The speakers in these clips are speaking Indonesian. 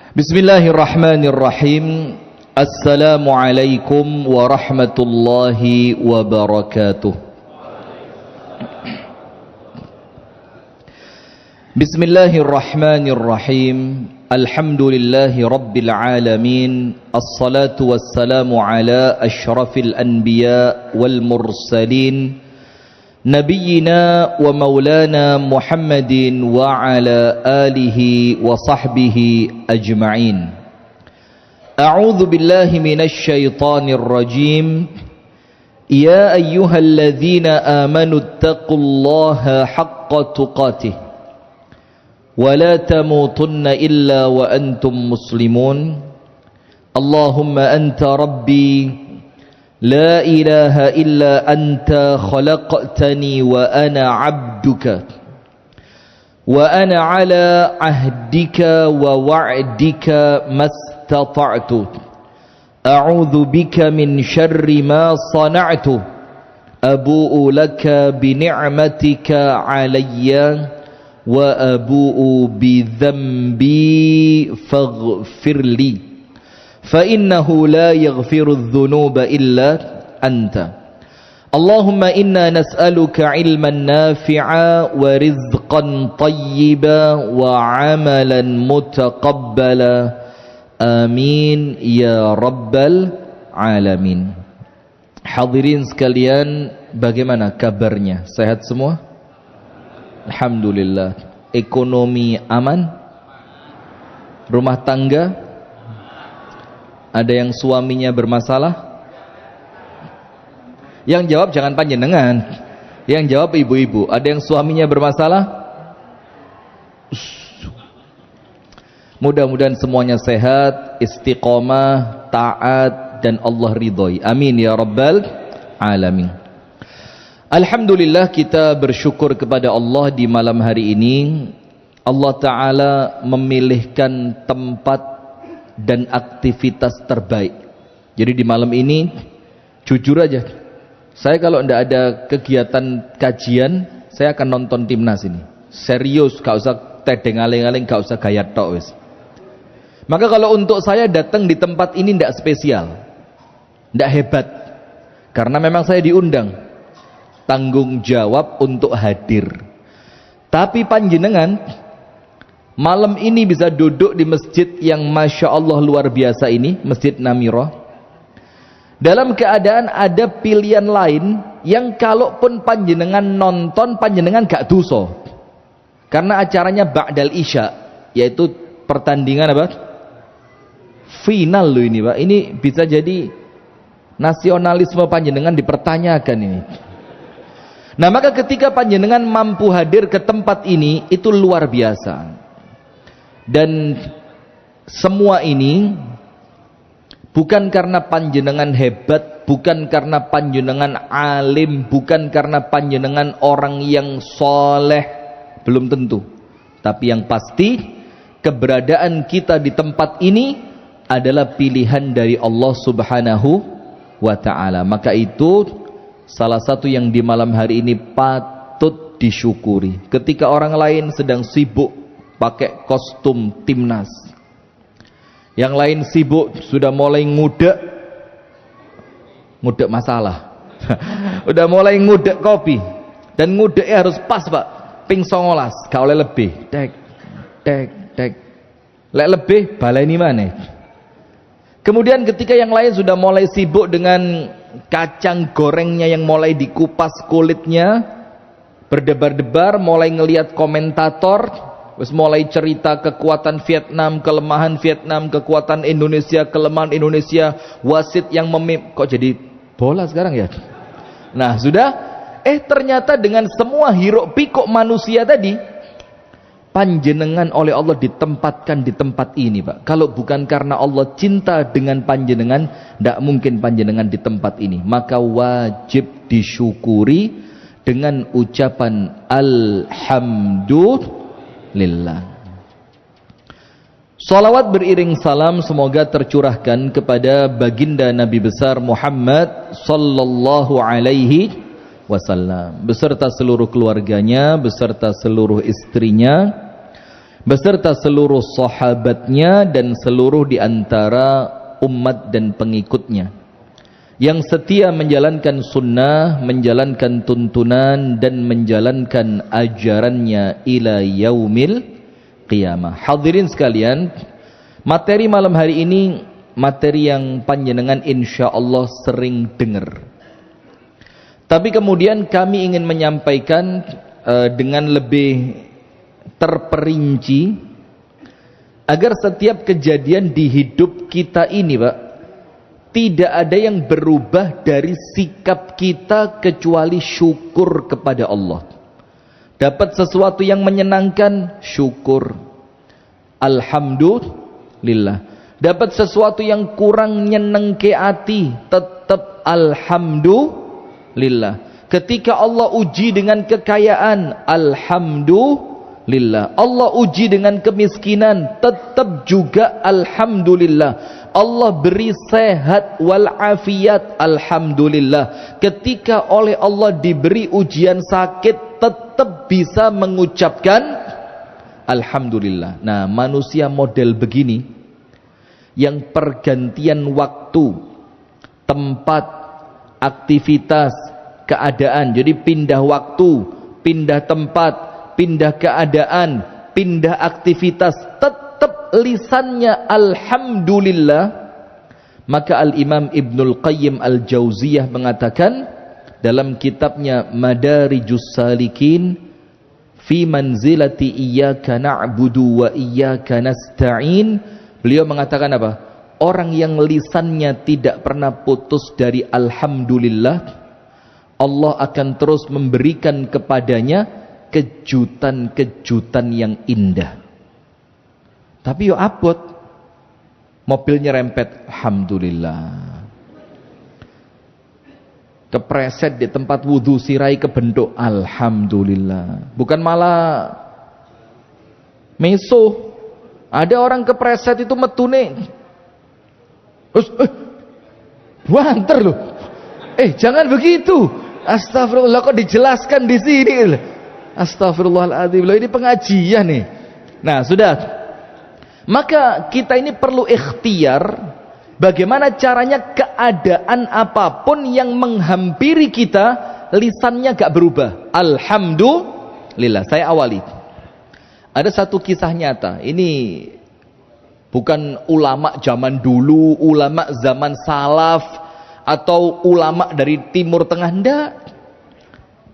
Bismillahirrahmanirrahim. Assalamualaikum warahmatullahi wabarakatuh. Bismillahirrahmanirrahim. Alhamdulillahi rabbil alamin. Assalatu wassalamu ala asyrafil anbiya wal mursalin, Nabiyyina wa maulana Muhammadin wa ala alihi wa sahbihi ajma'in. A'udzu billahi minasy syaithanir rajim. Ya ayyuhalladzina amanu taqullaha haqqa tuqatih wa la tamutunna illa wa antum muslimun. Allahumma anta rabbi لا إله إلا أنت خلقتني وأنا عبدك وأنا على عهدك ووعدك ما استطعت أعوذ بك من شر ما صنعت أبوء لك بنعمتك علي وأبوء بذنبي فاغفر لي فإنه لا يغفر الذنوب إلا أنت. اللهم إنا نسألك علما نافعا ورزقا طيبا وعملا متقبلا آمين يا رب العالمين. Hadirin sekalian, bagaimana kabarnya? Sehat semua? Alhamdulillah. Ekonomi aman? Rumah tangga? Ada yang suaminya bermasalah? Yang jawab jangan panjenengan, yang jawab ibu-ibu. Ada yang suaminya bermasalah? Mudah-mudahan semuanya sehat, istiqomah, taat, dan Allah ridhoi. Amin ya rabbal alamin. Alhamdulillah, kita bersyukur kepada Allah di malam hari ini. Allah Ta'ala memilihkan tempat dan aktivitas terbaik. Jadi di malam ini, jujur aja, saya kalau tidak ada kegiatan kajian, saya akan nonton timnas ini. Serius, gak usah tedeng aling-aling, gak usah gaya tok wis. Maka kalau untuk saya datang di tempat ini tidak spesial, tidak hebat, karena memang saya diundang, tanggung jawab untuk hadir. Tapi panjenengan malam ini bisa duduk di masjid yang Masya Allah luar biasa ini, Masjid Namirah, dalam keadaan ada pilihan lain yang kalaupun panjenengan nonton, panjenengan gak dosa, karena acaranya Ba'dal Isya, yaitu pertandingan apa? Final loh ini Pak. Ini bisa jadi nasionalisme panjenengan dipertanyakan ini. Nah maka ketika panjenengan mampu hadir ke tempat ini, itu luar biasa. Dan semua ini bukan karena panjenengan hebat, bukan karena panjenengan alim, bukan karena panjenengan orang yang soleh, belum tentu. Tapi yang pasti, keberadaan kita di tempat ini adalah pilihan dari Allah Subhanahu wa Ta'ala. Maka itu salah satu yang di malam hari ini patut disyukuri. Ketika orang lain sedang sibuk pakai kostum timnas, yang lain sibuk sudah mulai ngudek masalah udah mulai ngudek kopi, dan ngudeknya harus pas Pak, ping 19, gak oleh lebih, tek lek lebih baleni mana. Kemudian ketika yang lain sudah mulai sibuk dengan kacang gorengnya yang mulai dikupas kulitnya, berdebar-debar, mulai ngelihat komentator, terus mulai cerita kekuatan Vietnam, kelemahan Vietnam, kekuatan Indonesia, kelemahan Indonesia, wasit yang kok jadi bola sekarang ya. Nah sudah, ternyata dengan semua hiruk pikuk manusia tadi, panjenengan oleh Allah ditempatkan di tempat ini Pak. Kalau bukan karena Allah cinta dengan panjenengan, tidak mungkin panjenengan di tempat ini. Maka wajib disyukuri dengan ucapan Alhamdulillah. Salawat beriring salam semoga tercurahkan kepada baginda Nabi besar Muhammad sallallahu alaihi wasallam beserta seluruh keluarganya, beserta seluruh istrinya, beserta seluruh sahabatnya dan seluruh di antara umat dan pengikutnya yang setia menjalankan sunnah, menjalankan tuntunan dan menjalankan ajarannya ila yaumil qiyamah. Hadirin sekalian, materi malam hari ini materi yang panjenengan insyaallah sering dengar. Tapi kemudian kami ingin menyampaikan dengan lebih terperinci agar setiap kejadian di hidup kita ini, Pak, tidak ada yang berubah dari sikap kita kecuali syukur kepada Allah. Dapat sesuatu yang menyenangkan, syukur, alhamdulillah. Dapat sesuatu yang kurang nyenengke hati, tetap alhamdulillah. Ketika Allah uji dengan kekayaan, alhamdulillah. Allah uji dengan kemiskinan, tetap juga alhamdulillah. Allah beri sehat wal afiat, alhamdulillah. Ketika oleh Allah diberi ujian sakit, tetap bisa mengucapkan alhamdulillah. Nah, manusia model begini yang pergantian waktu, tempat, aktivitas, keadaan, jadi pindah waktu, pindah tempat, pindah keadaan, pindah aktivitas, tetap lisannya alhamdulillah. Maka Al-Imam Ibnul Qayyim Al-Jauziyah mengatakan dalam kitabnya Madarijus Salikin fi manzilati iyyaka na'budu wa iyyaka nasta'in, beliau mengatakan apa? Orang yang lisannya tidak pernah putus dari alhamdulillah, Allah akan terus memberikan kepadanya kejutan-kejutan yang indah. Tapi yo abot, mobilnya rempet, alhamdulillah. Kepreset di tempat wudhu, sirai kebentuk, alhamdulillah. Bukan malah meso. Ada orang kepreset itu metune, terus banter loh. Jangan begitu. Astagfirullah, kok dijelaskan di sini. Astagfirullahaladzim, loh ini pengajian nih. Nah, sudah. Maka kita ini perlu ikhtiar bagaimana caranya keadaan apapun yang menghampiri kita, lisannya gak berubah. Alhamdulillah. Saya awali. Ada satu kisah nyata. Ini bukan ulama zaman dulu, ulama zaman salaf, atau ulama dari Timur Tengah. Enggak.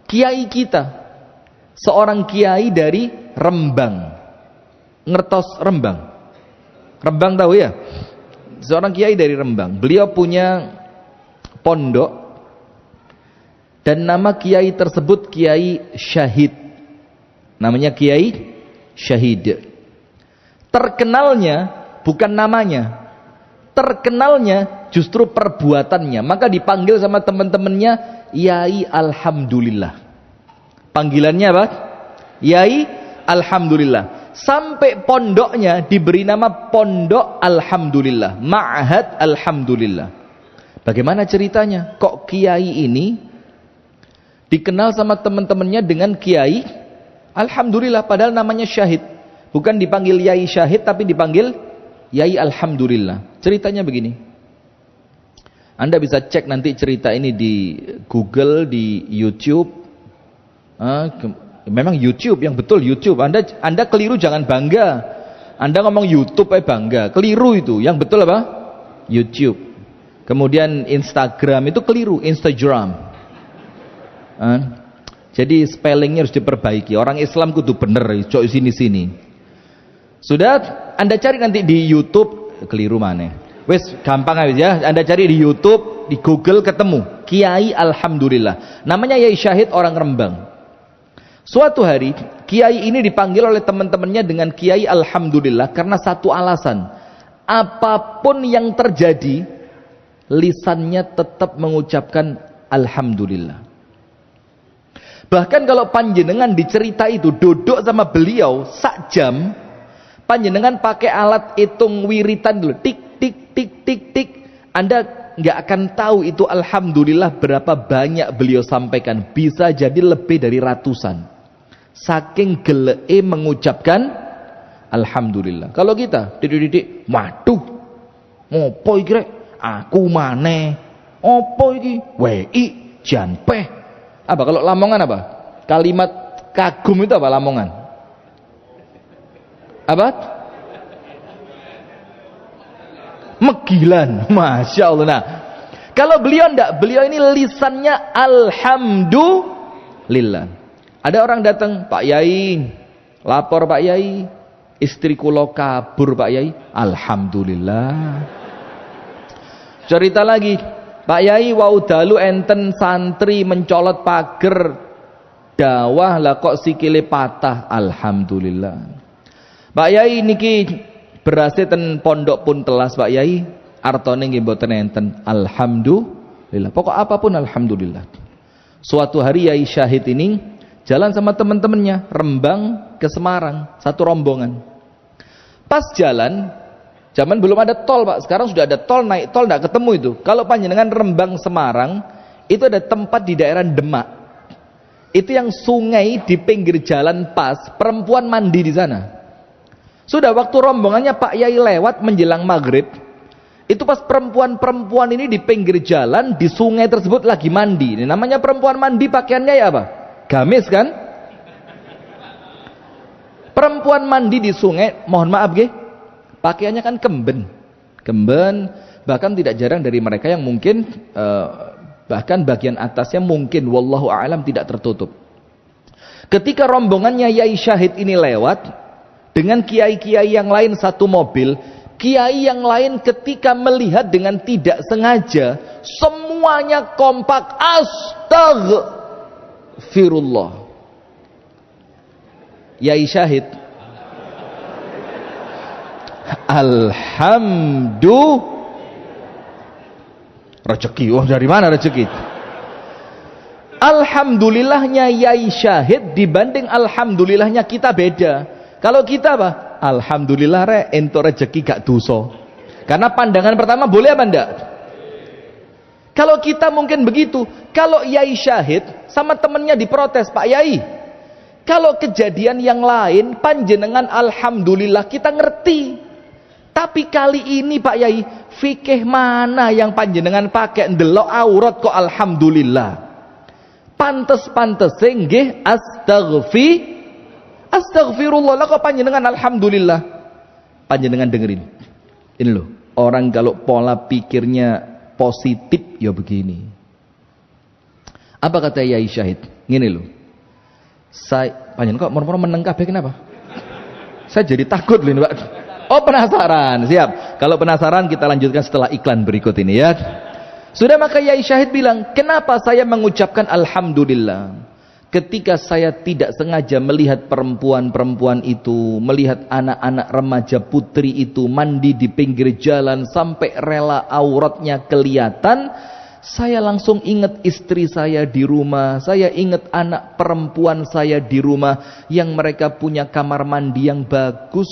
Kiai kita. Seorang kiai dari Rembang. Ngertos Rembang? Rembang tahu ya? Seorang kiai dari Rembang. Beliau punya pondok dan nama kiai tersebut Kiai Syahid. Namanya Kiai Syahid. Terkenalnya bukan namanya. Terkenalnya justru perbuatannya. Maka dipanggil sama teman-temannya Yai Alhamdulillah. Panggilannya apa? Yai Alhamdulillah. Sampai pondoknya diberi nama Pondok Alhamdulillah, Ma'had Alhamdulillah. Bagaimana ceritanya? Kok kiai ini dikenal sama teman-temannya dengan Kiai Alhamdulillah, padahal namanya Syahid. Bukan dipanggil Yai Syahid, tapi dipanggil Yai Alhamdulillah. Ceritanya begini. Anda bisa cek nanti cerita ini di Google, di YouTube. Memang YouTube yang betul, YouTube. Anda keliru, jangan bangga. Anda ngomong YouTube bangga, keliru itu. Yang betul apa? YouTube. Kemudian Instagram itu keliru, Instagram. Jadi spellingnya harus diperbaiki. Orang Islam kudu bener, cok sini-sini. Sudah, Anda cari nanti di YouTube, keliru mana? Wes gampang aja ya. Anda cari di YouTube, di Google ketemu Kiai Alhamdulillah. Namanya Yai Syahid, orang Rembang. Suatu hari kiai ini dipanggil oleh teman-temannya dengan Kiai Alhamdulillah karena satu alasan. Apapun yang terjadi, lisannya tetap mengucapkan Alhamdulillah. Bahkan kalau panjenengan dicerita itu duduk sama beliau sak jam, panjenengan pakai alat hitung wiritan dulu, tik tik tik tik tik, Anda nggak akan tahu itu Alhamdulillah berapa banyak beliau sampaikan. Bisa jadi lebih dari ratusan. Saking gelee mengucapkan alhamdulillah. Kalau kita didik, waduh, ngopo iki rek? Aku maneh. Opo iki? WI janpeh. Apa kalau Lamongan apa? Kalimat kagum itu apa Lamongan? Apa? Megilan. Masya Allah. Nah, kalau beliau enggak, beliau ini lisannya alhamdulillah. Ada orang datang, Pak Yai, lapor Pak Yai, istri kula kabur Pak Yai. Alhamdulillah. Cerita lagi, Pak Yai wau dalu enten santri mencolot pager dawah lah kok sikile patah. Alhamdulillah. Pak Yai niki berase ten pondok pun telas Pak Yai, artone nggih mboten enten. Alhamdulillah. Pokok apapun alhamdulillah. Suatu hari Yai Syahid ini jalan sama teman-temannya Rembang ke Semarang, satu rombongan. Pas jalan, zaman belum ada tol Pak, sekarang sudah ada tol, naik tol enggak ketemu itu. Kalau panjenengan Rembang Semarang, itu ada tempat di daerah Demak. Itu yang sungai di pinggir jalan pas, perempuan mandi di sana. Sudah waktu rombongannya Pak Yai lewat menjelang maghrib, itu pas perempuan-perempuan ini di pinggir jalan di sungai tersebut lagi mandi. Ini namanya perempuan mandi, pakaiannya ya apa? Gamis kan? Perempuan mandi di sungai, mohon maaf nggih, pakaiannya kan kemben, bahkan tidak jarang dari mereka yang mungkin bahkan bagian atasnya mungkin wallahu a'lam tidak tertutup. Ketika rombongannya Yai Syahid ini lewat dengan kiai-kiai yang lain satu mobil, kiai yang lain ketika melihat dengan tidak sengaja semuanya kompak astagfirullah. Yai Syahid alhamdulillah. Rezeki, oh dari mana rezeki? Alhamdulillahnya Yai Syahid dibanding alhamdulillahnya kita beda. Kalau kita apa? Alhamdulillah rek ento rezeki gak dosa. Karena pandangan pertama boleh apa enggak? Kalau kita mungkin begitu. Kalau Yai Syahid sama temennya diprotes, Pak Yai, kalau kejadian yang lain panjenengan alhamdulillah kita ngerti. Tapi kali ini Pak Yai, fikih mana yang panjenengan pakai ndelok aurat kok alhamdulillah? Pantes-pantes nggih astagfirullah lah kok panjenengan alhamdulillah. Panjenengan dengerin. Ini loh, orang kalau pola pikirnya positif ya begini. Apa kata Yai Syahid? Ngene loh. Panjenengan kok moro-moro meneng kabeh kenapa? Saya jadi takut loh, Pak. Oh, penasaran. Siap. Kalau penasaran kita lanjutkan setelah iklan berikut ini ya. Sudah, maka Yai Syahid bilang, "Kenapa saya mengucapkan alhamdulillah? Ketika saya tidak sengaja melihat perempuan-perempuan itu, melihat anak-anak remaja putri itu mandi di pinggir jalan sampai rela auratnya kelihatan, saya langsung ingat istri saya di rumah, saya ingat anak perempuan saya di rumah yang mereka punya kamar mandi yang bagus,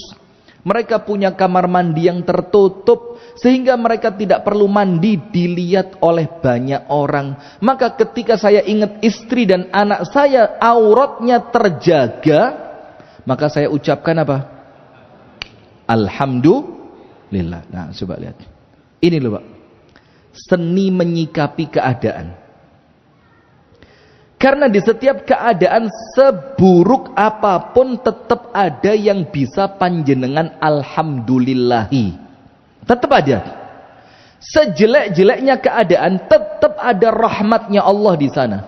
mereka punya kamar mandi yang tertutup, sehingga mereka tidak perlu mandi dilihat oleh banyak orang. Maka ketika saya ingat istri dan anak saya auratnya terjaga, maka saya ucapkan apa? Alhamdulillah. Nah, coba lihat. Ini loh Pak, seni menyikapi keadaan. Karena di setiap keadaan seburuk apapun tetap ada yang bisa panjenengan alhamdulillahi. Tetap ada. Sejelek-jeleknya keadaan tetap ada rahmatnya Allah di sana.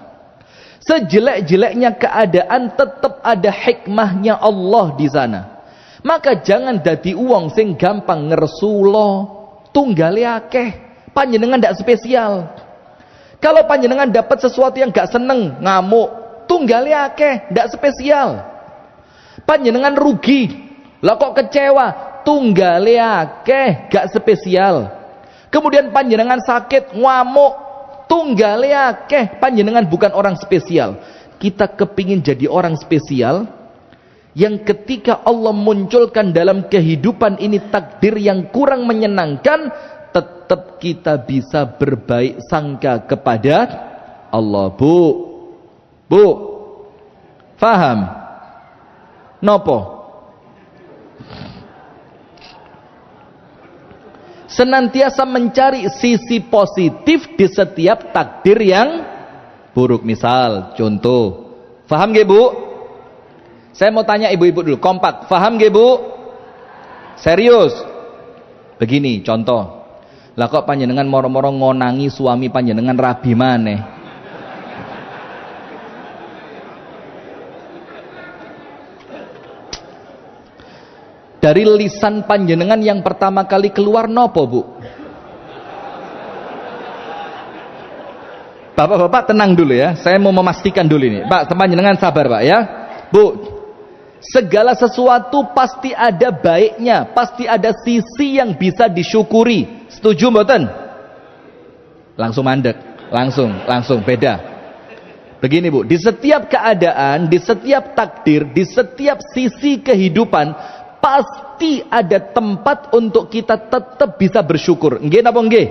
Sejelek-jeleknya keadaan tetap ada hikmahnya Allah di sana. Maka jangan dadi uang sing gampang ngersulo, tunggale akeh, panjenengan ndak spesial. Kalau panjenengan dapat sesuatu yang gak seneng, ngamuk, tunggale akeh, ndak spesial. Panjenengan rugi, lah kok kecewa, tunggale akeh, gak spesial. Kemudian panjenengan sakit, ngamuk, tunggale akeh, panjenengan bukan orang spesial. Kita kepingin jadi orang spesial yang ketika Allah munculkan dalam kehidupan ini takdir yang kurang menyenangkan, tetap kita bisa berbaik sangka kepada Allah. Bu, faham? Nopo? senantiasa mencari sisi positif di setiap takdir yang buruk. Misal, contoh, paham nggih Bu? Saya mau tanya ibu-ibu dulu, kompak, paham nggih Bu? Serius? Begini, contoh, lah kok panjenengan moro-moro ngonangi suami panjenengan rabi maneh? Dari lisan panjenengan yang pertama kali keluar nopo Bu? Bapak-bapak tenang dulu ya, saya mau memastikan dulu ini. Pak, panjenengan sabar Pak ya. Bu, segala sesuatu pasti ada baiknya, pasti ada sisi yang bisa disyukuri. Setuju mboten? Langsung mandek, langsung beda. Begini Bu, di setiap keadaan, di setiap takdir, di setiap sisi kehidupan pasti ada tempat untuk kita tetap bisa bersyukur. Nggih napa nggih?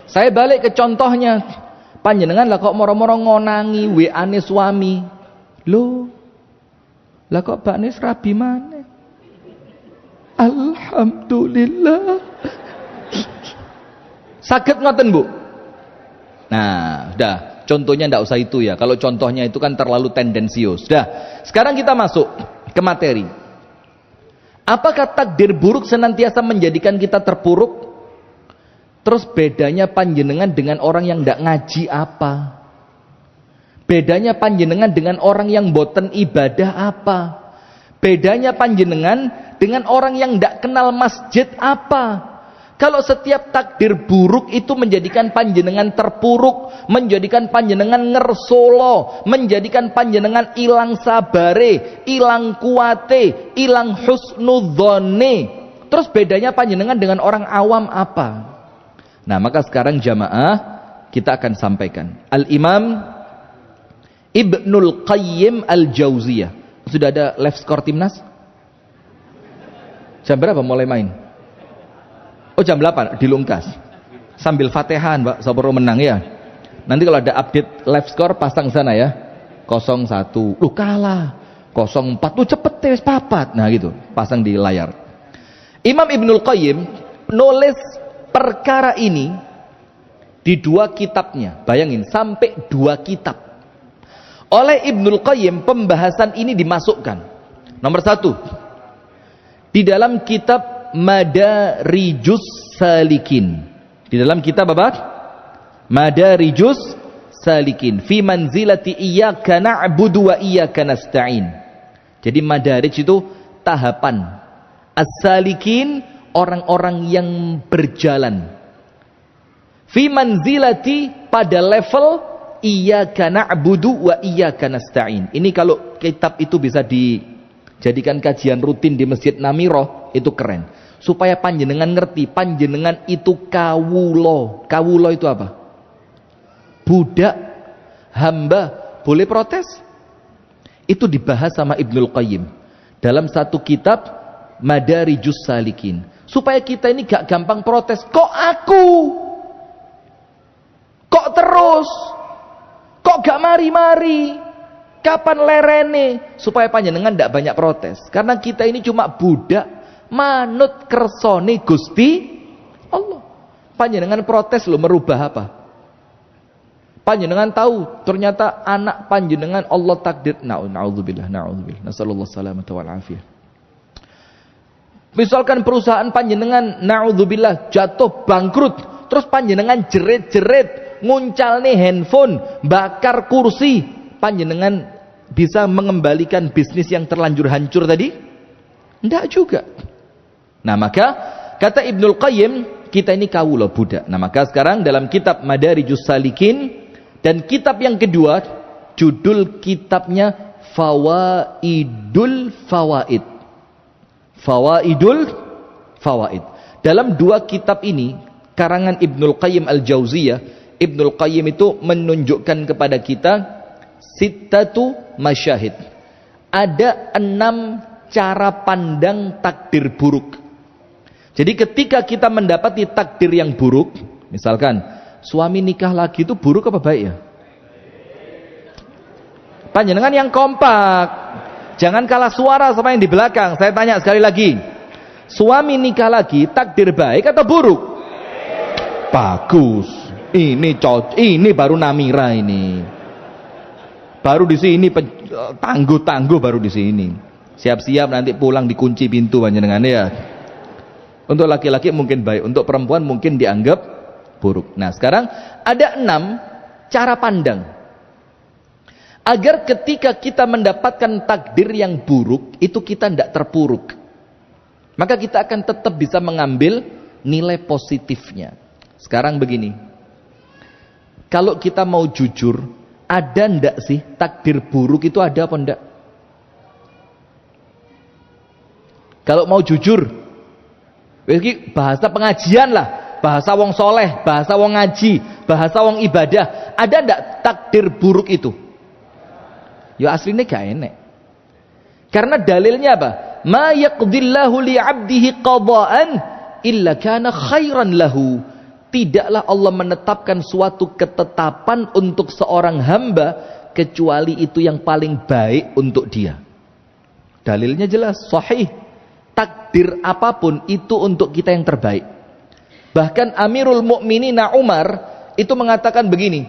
Saya balik ke contohnya. Panjenengan lah kok moro-moro ngonangi WA-ne suami. Loh. Lah kok bakne rabi maneh? Alhamdulillah. Sakit ngoten Bu? Nah, udah. Contohnya ndak usah itu ya. Kalau contohnya itu kan terlalu tendensius. Dah, sekarang kita masuk ke materi. Apakah takdir buruk senantiasa menjadikan kita terpuruk? Terus bedanya panjenengan dengan orang yang ndak ngaji apa? Bedanya panjenengan dengan orang yang boten ibadah apa? Bedanya panjenengan dengan orang yang ndak kenal masjid apa? Kalau setiap takdir buruk itu menjadikan panjenengan terpuruk, menjadikan panjenengan ngersolo, menjadikan panjenengan ilang sabare, ilang kuate, ilang husnudzone. Terus bedanya panjenengan dengan orang awam apa? Nah, maka sekarang jamaah kita akan sampaikan. Al-Imam Ibnul Qayyim Al-Jauziyah. Sudah ada live score timnas? Jam berapa mulai main? Oh jam 8 di Lungkas. Sambil Fatihan Pak, Sabro menang ya. Nanti kalau ada update live score pasang sana ya. 0-1. Lu kalah. 0-4. Lu cepet wis papat. Nah gitu, pasang di layar. Imam Ibnul Qayyim nulis perkara ini di 2 kitabnya. Bayangin, sampai 2 kitab. Oleh Ibnul Qayyim pembahasan ini dimasukkan. Nomor 1. Di dalam kitab Madarijus Salikin. Di dalam kitab apa? Madarijus Salikin. Fi manzilati iyyaka na'budu wa iyyaka nasta'in. Jadi madarij itu tahapan. As-salikin orang-orang yang berjalan. Fi manzilati pada level iyyaka na'budu wa iyyaka nasta'in. Ini kalau kitab itu bisa dijadikan kajian rutin di Masjid Namiroh, itu keren. Supaya panjenengan ngerti, panjenengan itu kawulo. Kawulo itu apa? Budak, hamba, boleh protes? Itu dibahas sama Ibnul Qayyim dalam satu kitab Madarijus Salikin. Supaya kita ini gak gampang protes. Kok aku? Kok terus? Kok gak mari-mari? Kapan lerene? Supaya panjenengan gak banyak protes. Karena kita ini cuma budak manut kersone Gusti Allah. Panjenengan protes lo merubah apa? Panjenengan tahu ternyata anak panjenengan Allah takdir. Na'udzubillah. Nasallallahu salamata wal afiyah. Misalkan perusahaan panjenengan na'udzubillah jatuh bangkrut, terus panjenengan jerit-jerit, nguncal nih handphone, bakar kursi, panjenengan bisa mengembalikan bisnis yang terlanjur hancur tadi? Enggak juga. Nah maka kata Ibnul Qayyim, kita ini kawula budak. Nah maka sekarang dalam kitab Madarijus Salikin dan kitab yang kedua, judul kitabnya Fawaidul Fawaid. Fawaidul Fawaid. Dalam 2 kitab ini karangan Ibnul Qayyim Al-Jauziyah, Ibnul Qayyim itu menunjukkan kepada kita sittatu masyahid. Ada 6 cara pandang takdir buruk. Jadi ketika kita mendapati takdir yang buruk, misalkan suami nikah lagi itu buruk apa baik ya? Panjenengan yang kompak. Jangan kalah suara sama yang di belakang. Saya tanya sekali lagi. Suami nikah lagi, takdir baik atau buruk? Bagus. Ini baru namira ini. Baru di sini tangguh-tangguh baru di sini. Siap-siap nanti pulang dikunci pintu panjenengan ya. Untuk laki-laki mungkin baik, untuk perempuan mungkin dianggap buruk. Nah, sekarang ada 6 cara pandang agar ketika kita mendapatkan takdir yang buruk itu kita tidak terpuruk, maka kita akan tetap bisa mengambil nilai positifnya. Sekarang begini, kalau kita mau jujur, ada ndak sih takdir buruk itu ada apa ndak? Kalau mau jujur, bahasa pengajian lah, bahasa wong soleh, bahasa wong ngaji, bahasa wong ibadah, ada ndak takdir buruk itu? Ya aslinya gak enek. Karena dalilnya apa? Ma yaqdillahu li'abdihi qada'an illa kana khairan lahu. Tidaklah Allah menetapkan suatu ketetapan untuk seorang hamba kecuali itu yang paling baik untuk dia. Dalilnya jelas, sahih. Takdir apapun itu untuk kita yang terbaik. Bahkan Amirul Mukminin Umar itu mengatakan begini,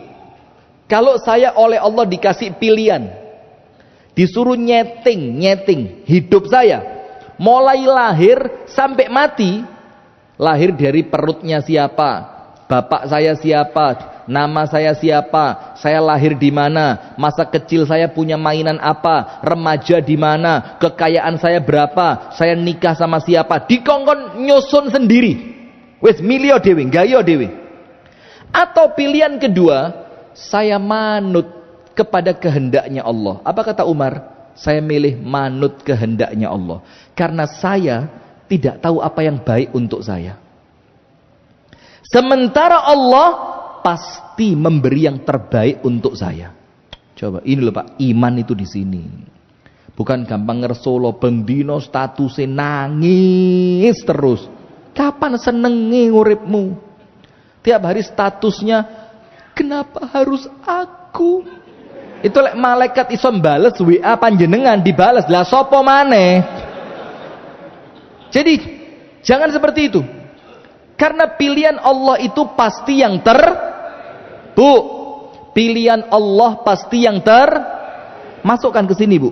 kalau saya oleh Allah dikasih pilihan, disuruh nyeting hidup saya mulai lahir sampai mati, lahir dari perutnya siapa, bapak saya siapa, nama saya siapa, saya lahir di mana, masa kecil saya punya mainan apa, remaja di mana, kekayaan saya berapa, saya nikah sama siapa, dikongkon nyusun sendiri, wis milio dewe, gayo dewe. Atau pilihan kedua, saya manut kepada kehendaknya Allah. Apa kata Umar? Saya milih manut kehendaknya Allah. Karena saya tidak tahu apa yang baik untuk saya. Sementara Allah pasti memberi yang terbaik untuk saya. Coba, ini loh Pak, iman itu di sini. Bukan gampang ngersolo bendino statusnya nangis terus. Kapan senengi uripmu? Tiap hari statusnya, kenapa harus aku? Itu lek malaikat iso bales WA panjenengan dibales lah sopo maneh. Jadi jangan seperti itu. Karena pilihan Allah itu pasti yang pilihan Allah pasti yang masukkan ke sini, Bu.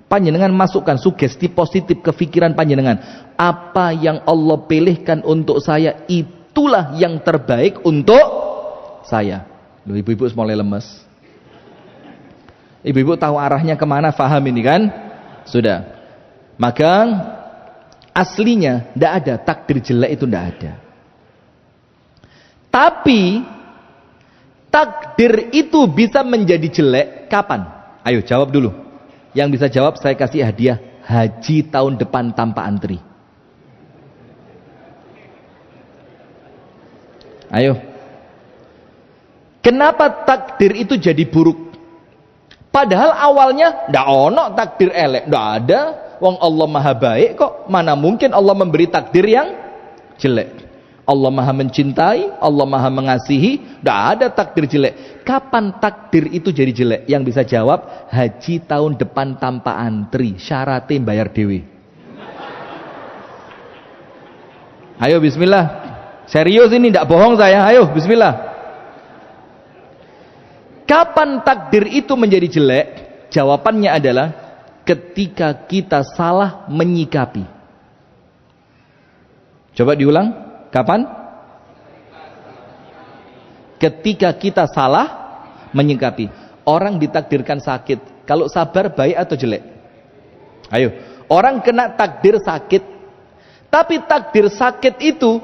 Panjenengan masukkan sugesti positif ke pikiran panjenengan. Apa yang Allah pilihkan untuk saya itulah yang terbaik untuk saya. Loh, ibu-ibu mulai lemes. Ibu-ibu tahu arahnya kemana, faham ini kan? Sudah. Maka aslinya tidak ada takdir jelek, itu tidak ada. Tapi takdir itu bisa menjadi jelek kapan? Ayo jawab dulu. Yang bisa jawab saya kasih hadiah haji tahun depan tanpa antri. Ayo. Kenapa takdir itu jadi buruk? Padahal awalnya ndak ono takdir elek, ndak ada. Wong Allah Maha baik kok. Mana mungkin Allah memberi takdir yang jelek? Allah Maha mencintai, Allah Maha mengasihi, ndak ada takdir jelek. Kapan takdir itu jadi jelek? Yang bisa jawab haji tahun depan tanpa antri, syaratnya bayar dewe. Ayo bismillah. Serius ini ndak bohong saya. Ayo bismillah. Kapan takdir itu menjadi jelek? Jawabannya adalah ketika kita salah menyikapi. Coba diulang. Kapan? Ketika kita salah menyikapi. Orang ditakdirkan sakit. Kalau sabar baik atau jelek? Ayo. Orang kena takdir sakit. Tapi takdir sakit itu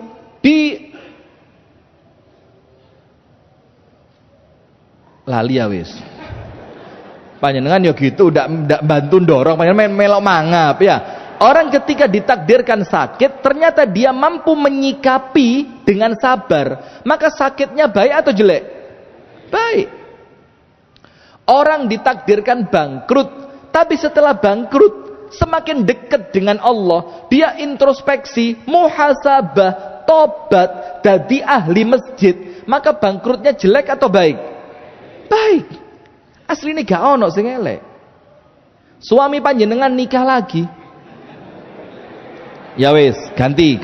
lali ya wis. Panjenengan ya gitu, ndak bantu dorong, panjenengan melok mangap ya. Orang ketika ditakdirkan sakit, ternyata dia mampu menyikapi dengan sabar, maka sakitnya baik atau jelek? Baik. Orang ditakdirkan bangkrut, tapi setelah bangkrut semakin dekat dengan Allah, dia introspeksi, muhasabah, tobat, jadi ahli masjid, maka bangkrutnya jelek atau baik? Baik. Aslinya gak ono sing elek. Suami panjenengan nikah lagi. Ya wis, ganti.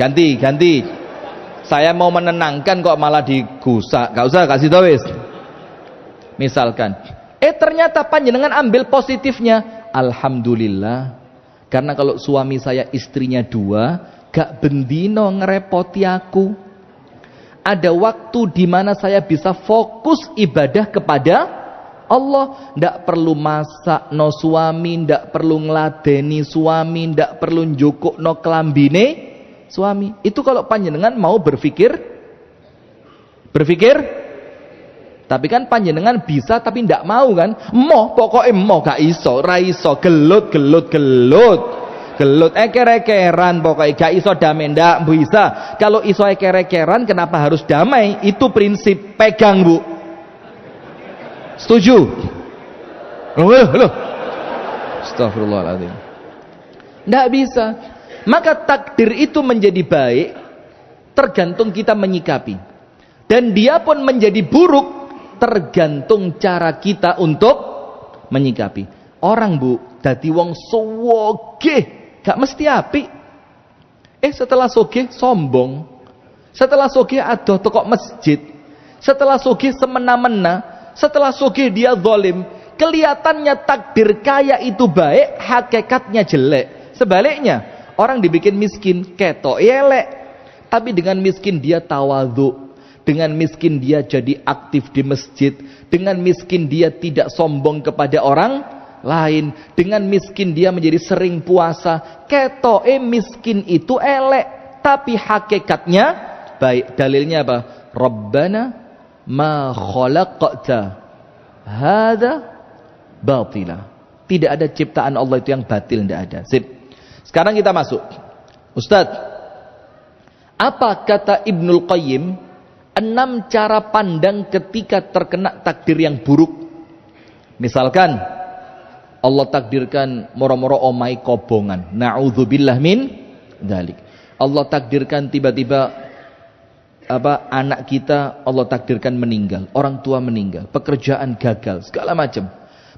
Saya mau menenangkan kok malah digusak. Gak usah kasih tau wis. Misalkan, ternyata panjenengan ambil positifnya. Alhamdulillah. Karena kalau suami saya istrinya 2, gak bendino ngerepoti aku. Ada waktu di mana saya bisa fokus ibadah kepada Allah. Ndak perlu masak no suami, ndak perlu ngladeni suami, ndak perlu njukuk no klambine suami. Itu kalau panjenengan mau berpikir. Tapi kan panjenengan bisa tapi ndak mau kan? Pokoknya gak iso, ra iso, gelut. Gelut eker-ekeran pokoknya gak iso damai, ndak bisa. Kalau iso eker-ekeran kenapa harus damai? Itu prinsip, pegang Bu. Setuju? Loh. Astagfirullahaladzim. Ndak bisa. Maka takdir itu menjadi baik tergantung kita menyikapi. Dan dia pun menjadi buruk tergantung cara kita untuk menyikapi. Orang Bu, dadi wong sugih gak mesti apik. Setelah sugih sombong. Setelah sugih adoh teko masjid. Setelah sugih semena-mena. Setelah sugih dia zalim. Kelihatannya takdir kaya itu baik, hakikatnya jelek. Sebaliknya, orang dibikin miskin ketok elek. Tapi dengan miskin dia tawadhu. Dengan miskin dia jadi aktif di masjid. Dengan miskin dia tidak sombong kepada orang lain. Dengan miskin dia menjadi sering puasa. Ketoke miskin itu elek, tapi hakikatnya baik. Dalilnya apa? Rabbana ma khalaqta hadza batila. Tidak ada ciptaan Allah itu yang batil, tidak ada. Sip. Sekarang kita masuk. Ustaz, apa kata Ibnul Qayyim? 6 cara pandang ketika terkena takdir yang buruk. Misalkan Allah takdirkan moro-moro omai kobongan. Na'udzubillah min dzalik. Allah takdirkan tiba-tiba anak kita Allah takdirkan meninggal, orang tua meninggal, pekerjaan gagal, segala macam.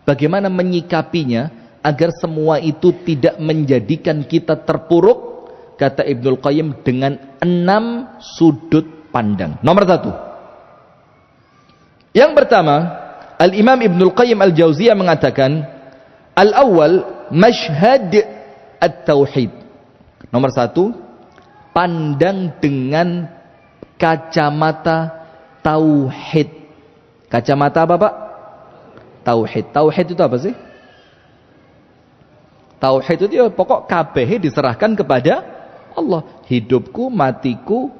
Bagaimana menyikapinya agar semua itu tidak menjadikan kita terpuruk? Kata Ibnul Qayyim dengan 6 sudut pandang. Nomor 1. Yang pertama, Al-Imam Ibnul Qayyim Al-Jauziyah mengatakan, al-awwal mashhad at-tauhid. Nomor 1, pandang dengan kacamata tauhid. Kacamata apa, Pak? Tauhid. Tauhid itu apa sih? Tauhid itu ya pokok kabeh diserahkan kepada Allah. Hidupku, matiku,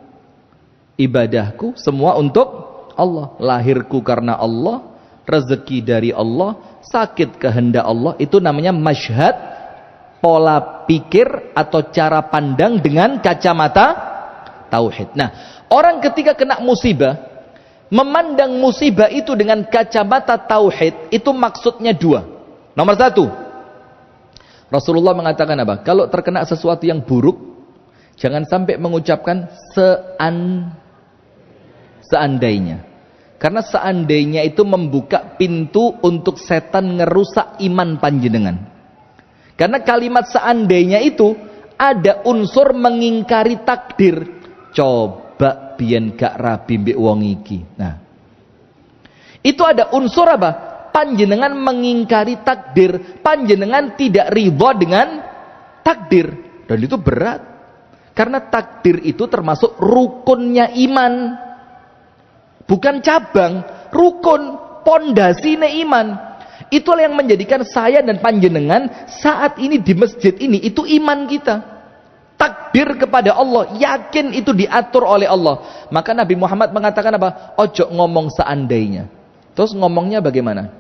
ibadahku semua untuk Allah. Lahirku karena Allah, rezeki dari Allah, sakit kehendak Allah. Itu namanya masyhad, pola pikir atau cara pandang dengan kacamata tauhid. Nah, orang ketika kena musibah, memandang musibah itu dengan kacamata tauhid, itu maksudnya 2. Nomor 1, Rasulullah mengatakan apa? Kalau terkena sesuatu yang buruk, jangan sampai mengucapkan seandainya. Karena seandainya itu membuka pintu untuk setan ngerusak iman panjenengan. Karena kalimat seandainya itu ada unsur mengingkari takdir. Coba biyen gak rabi mbek wong iki. Nah, itu ada unsur apa? Panjenengan mengingkari takdir. Panjenengan tidak ridha dengan takdir. Dan itu berat. Karena takdir itu termasuk rukunnya iman. Bukan cabang, rukun, pondasine iman. Itulah yang menjadikan saya dan panjenengan saat ini di masjid ini, itu iman kita. Takdir kepada Allah, yakin itu diatur oleh Allah. Maka Nabi Muhammad mengatakan apa? Ojo ngomong seandainya. Terus ngomongnya bagaimana?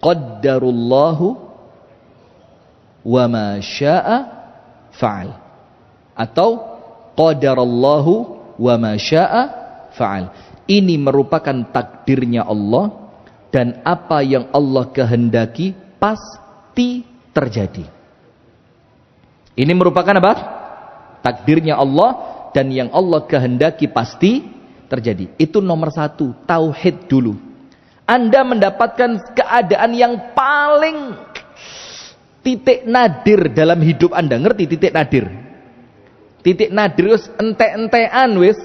Qaddarullahu wa ma syaa fa'al. Atau qadarallahu wa ma syaa fa'al. Ini merupakan takdirnya Allah, dan apa yang Allah kehendaki pasti terjadi. Ini merupakan apa? Takdirnya Allah, dan yang Allah kehendaki pasti terjadi. Itu nomor 1, tauhid dulu. Anda mendapatkan keadaan yang paling titik nadir dalam hidup Anda. Ngerti titik nadir? Titik nadir wis ente-entean wis,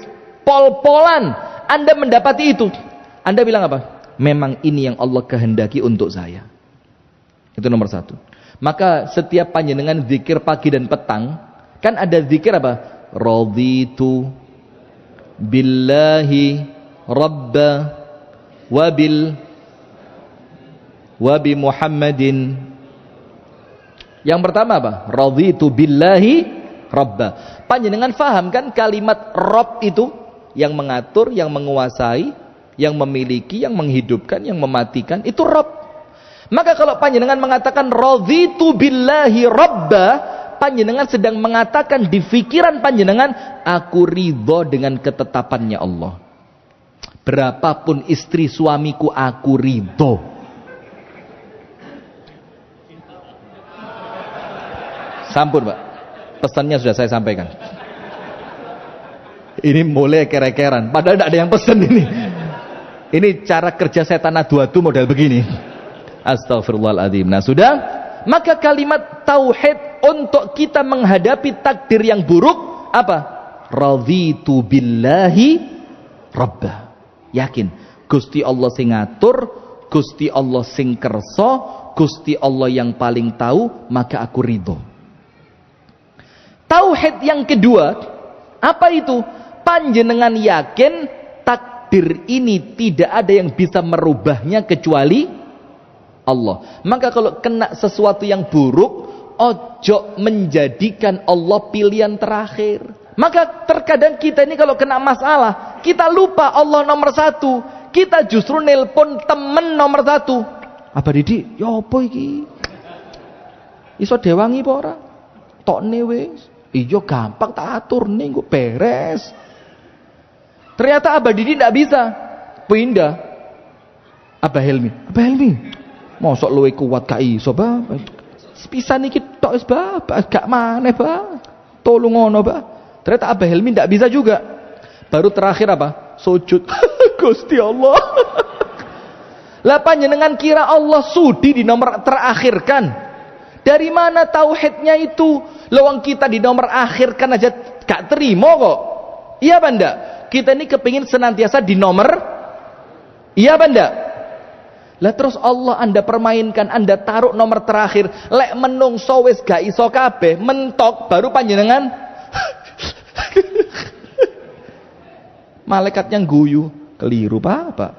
pol-polan. Anda mendapati itu. Anda bilang apa? Memang ini yang Allah kehendaki untuk saya. Itu nomor satu. Maka setiap panjenengan zikir pagi dan petang, kan ada zikir apa? Raditu billahi rabba wabi Muhammadin. Yang pertama apa? Raditu billahi rabba. Panjenengan faham kan kalimat Rabb itu yang mengatur, yang menguasai, yang memiliki, yang menghidupkan, yang mematikan, itu Rabb. Maka kalau panjenengan mengatakan raditu billahi rabba, panjenengan sedang mengatakan di pikiran panjenengan, aku ridho dengan ketetapannya Allah. Berapapun istri suamiku, aku ridho. Sampun Pak, pesannya sudah saya sampaikan. Ini mulai kerekeran, padahal tidak ada yang pesan ini. Ini cara kerja setan adu-adu model begini. Astagfirullahaladzim. Nah sudah, maka kalimat tauhid untuk kita menghadapi takdir yang buruk apa? Raditu billahi rabba. Yakin Gusti Allah sing ngatur, Gusti Allah sing kerso, Gusti Allah yang paling tahu, maka aku ridho. Tauhid yang kedua, apa itu? Panjenengan yakin takdir ini tidak ada yang bisa merubahnya kecuali Allah. Maka kalau kena sesuatu yang buruk, ojo menjadikan Allah pilihan terakhir. Maka terkadang kita ini kalau kena masalah, kita lupa Allah nomor satu. Kita justru nelpon temen nomor satu. Apa Didi? Ya apa iki? Iso dewangi apa ora? Tokne wis. Iya gampang tak atur nih, gue beres. Ternyata Abah Didi tidak bisa pindah. Abah Helmi, mosok luwe kuat ka iso ba? Pisan iki tok wis ba, gak maneh ba. Tolong ngono ba. Ternyata Abah Helmi tidak bisa juga. Baru terakhir apa? Sujud. Gusti Allah. Lah panjenengan kira Allah sudi di nomor terakhir kan? Dari mana tauhidnya itu? Lawang kita di nomor akhir kan aja gak terima kok. Iya apa enggak? Kita ini kepingin senantiasa di nomor. Iya apa enggak? Lah terus Allah Anda permainkan, Anda taruh nomor terakhir. Lek menungso wis gak iso kabeh, mentok baru panjenengan. Malaikatnya guyu, keliru Pak.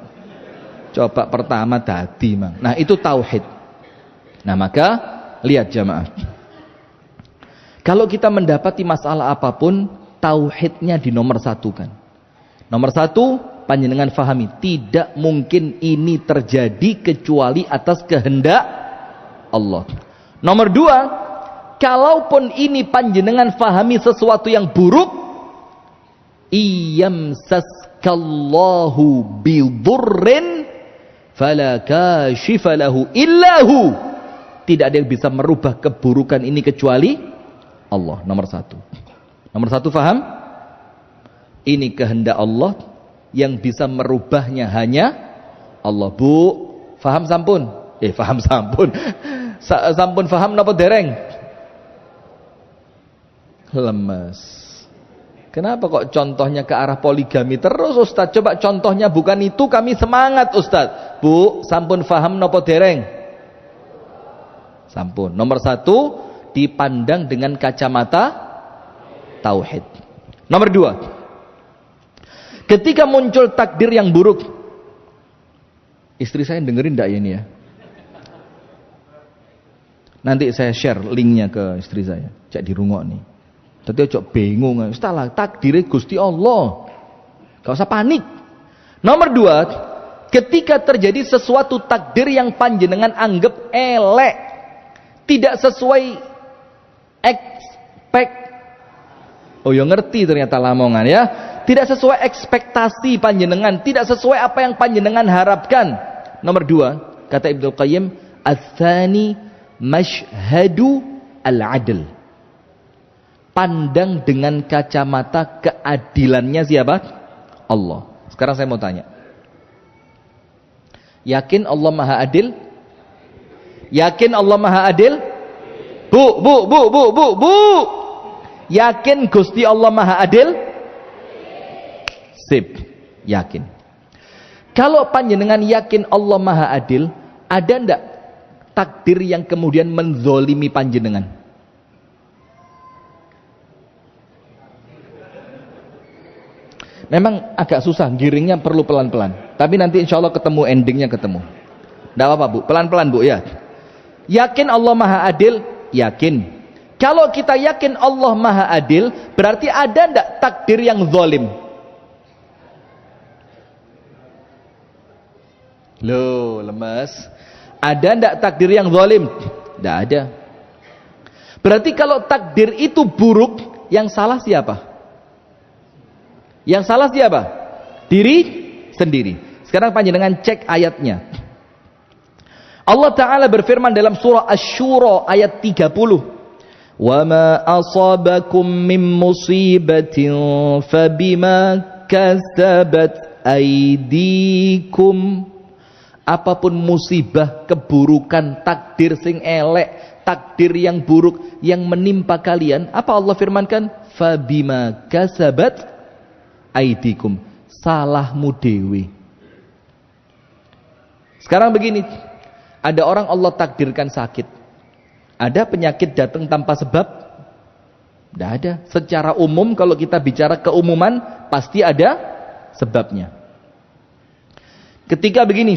Coba pertama dadi mang. Nah itu tauhid. Nah maka lihat jamaah. Kalau kita mendapati masalah apapun, tauhidnya dinomor satukan. Nomor satu, panjenengan fahami, tidak mungkin ini terjadi kecuali atas kehendak Allah. Nomor dua, kalaupun ini panjenengan fahami sesuatu yang buruk, iyamsaskallahu bidurrin fala kashifa lahu illahu. Tidak ada yang bisa merubah keburukan ini kecuali Allah. Nomor satu. Nomor satu faham? Ini kehendak Allah, yang bisa merubahnya hanya Allah. Bu, faham sampun? Faham sampun. Sampun faham napa dereng? Lemes. Kenapa kok contohnya ke arah poligami terus Ustaz? Coba contohnya bukan itu, kami semangat Ustaz. Bu, sampun faham napa dereng? Sampun. Nomor satu, dipandang dengan kacamata tauhid. Nomor dua, ketika muncul takdir yang buruk, istri saya dengerin enggak ya ini ya? Nanti saya share linknya ke istri saya, cek dirungok nih. Tadi ojo bingung, setelah takdir Gusti Allah, gak usah panik. Nomor dua, ketika terjadi sesuatu takdir yang panjenengan anggap elek, tidak sesuai expect. Oh ya ngerti ternyata lamongan ya. Tidak sesuai ekspektasi panjenengan, tidak sesuai apa yang panjenengan harapkan. Nomor dua, kata Ibnu Qayyim, ats-tsani mashhadu al-'adl. Pandang dengan kacamata keadilannya siapa? Allah. Sekarang saya mau tanya. Yakin Allah Maha Adil? Yakin Allah Maha Adil? Bu. Yakin Gusti Allah Maha Adil? Sip, yakin. Kalau panjenengan yakin Allah Maha Adil, ada ndak takdir yang kemudian menzolimi panjenengan? Memang agak susah, giringnya perlu pelan-pelan. Tapi nanti insya Allah ketemu, endingnya ketemu. Tidak apa-apa bu, pelan-pelan bu ya. Yakin Allah Maha Adil? Yakin. Kalau kita yakin Allah Maha Adil, berarti ada ndak takdir yang zalim? Loh, lemes. Ada ndak takdir yang zalim? Tidak ada. Berarti kalau takdir itu buruk, yang salah siapa? Yang salah siapa? Diri sendiri. Sekarang panjenengan cek ayatnya. Allah Ta'ala berfirman dalam surah Asy-Syura ayat 30. وَمَا أَصَابَكُم مِّن مُّصِيبَةٍ فَبِمَا كَسَبَتْ أَيْدِيكُمْ. Apapun musibah, keburukan, takdir sing elek, takdir yang buruk yang menimpa kalian, apa Allah firmankan? فَبِمَا كَسَبَتْ أَيْدِيكُمْ. Salahmu dewi. Sekarang begini, ada orang Allah takdirkan sakit. Ada penyakit datang tanpa sebab? Tidak ada. Secara umum kalau kita bicara keumuman, pasti ada sebabnya. Ketika begini,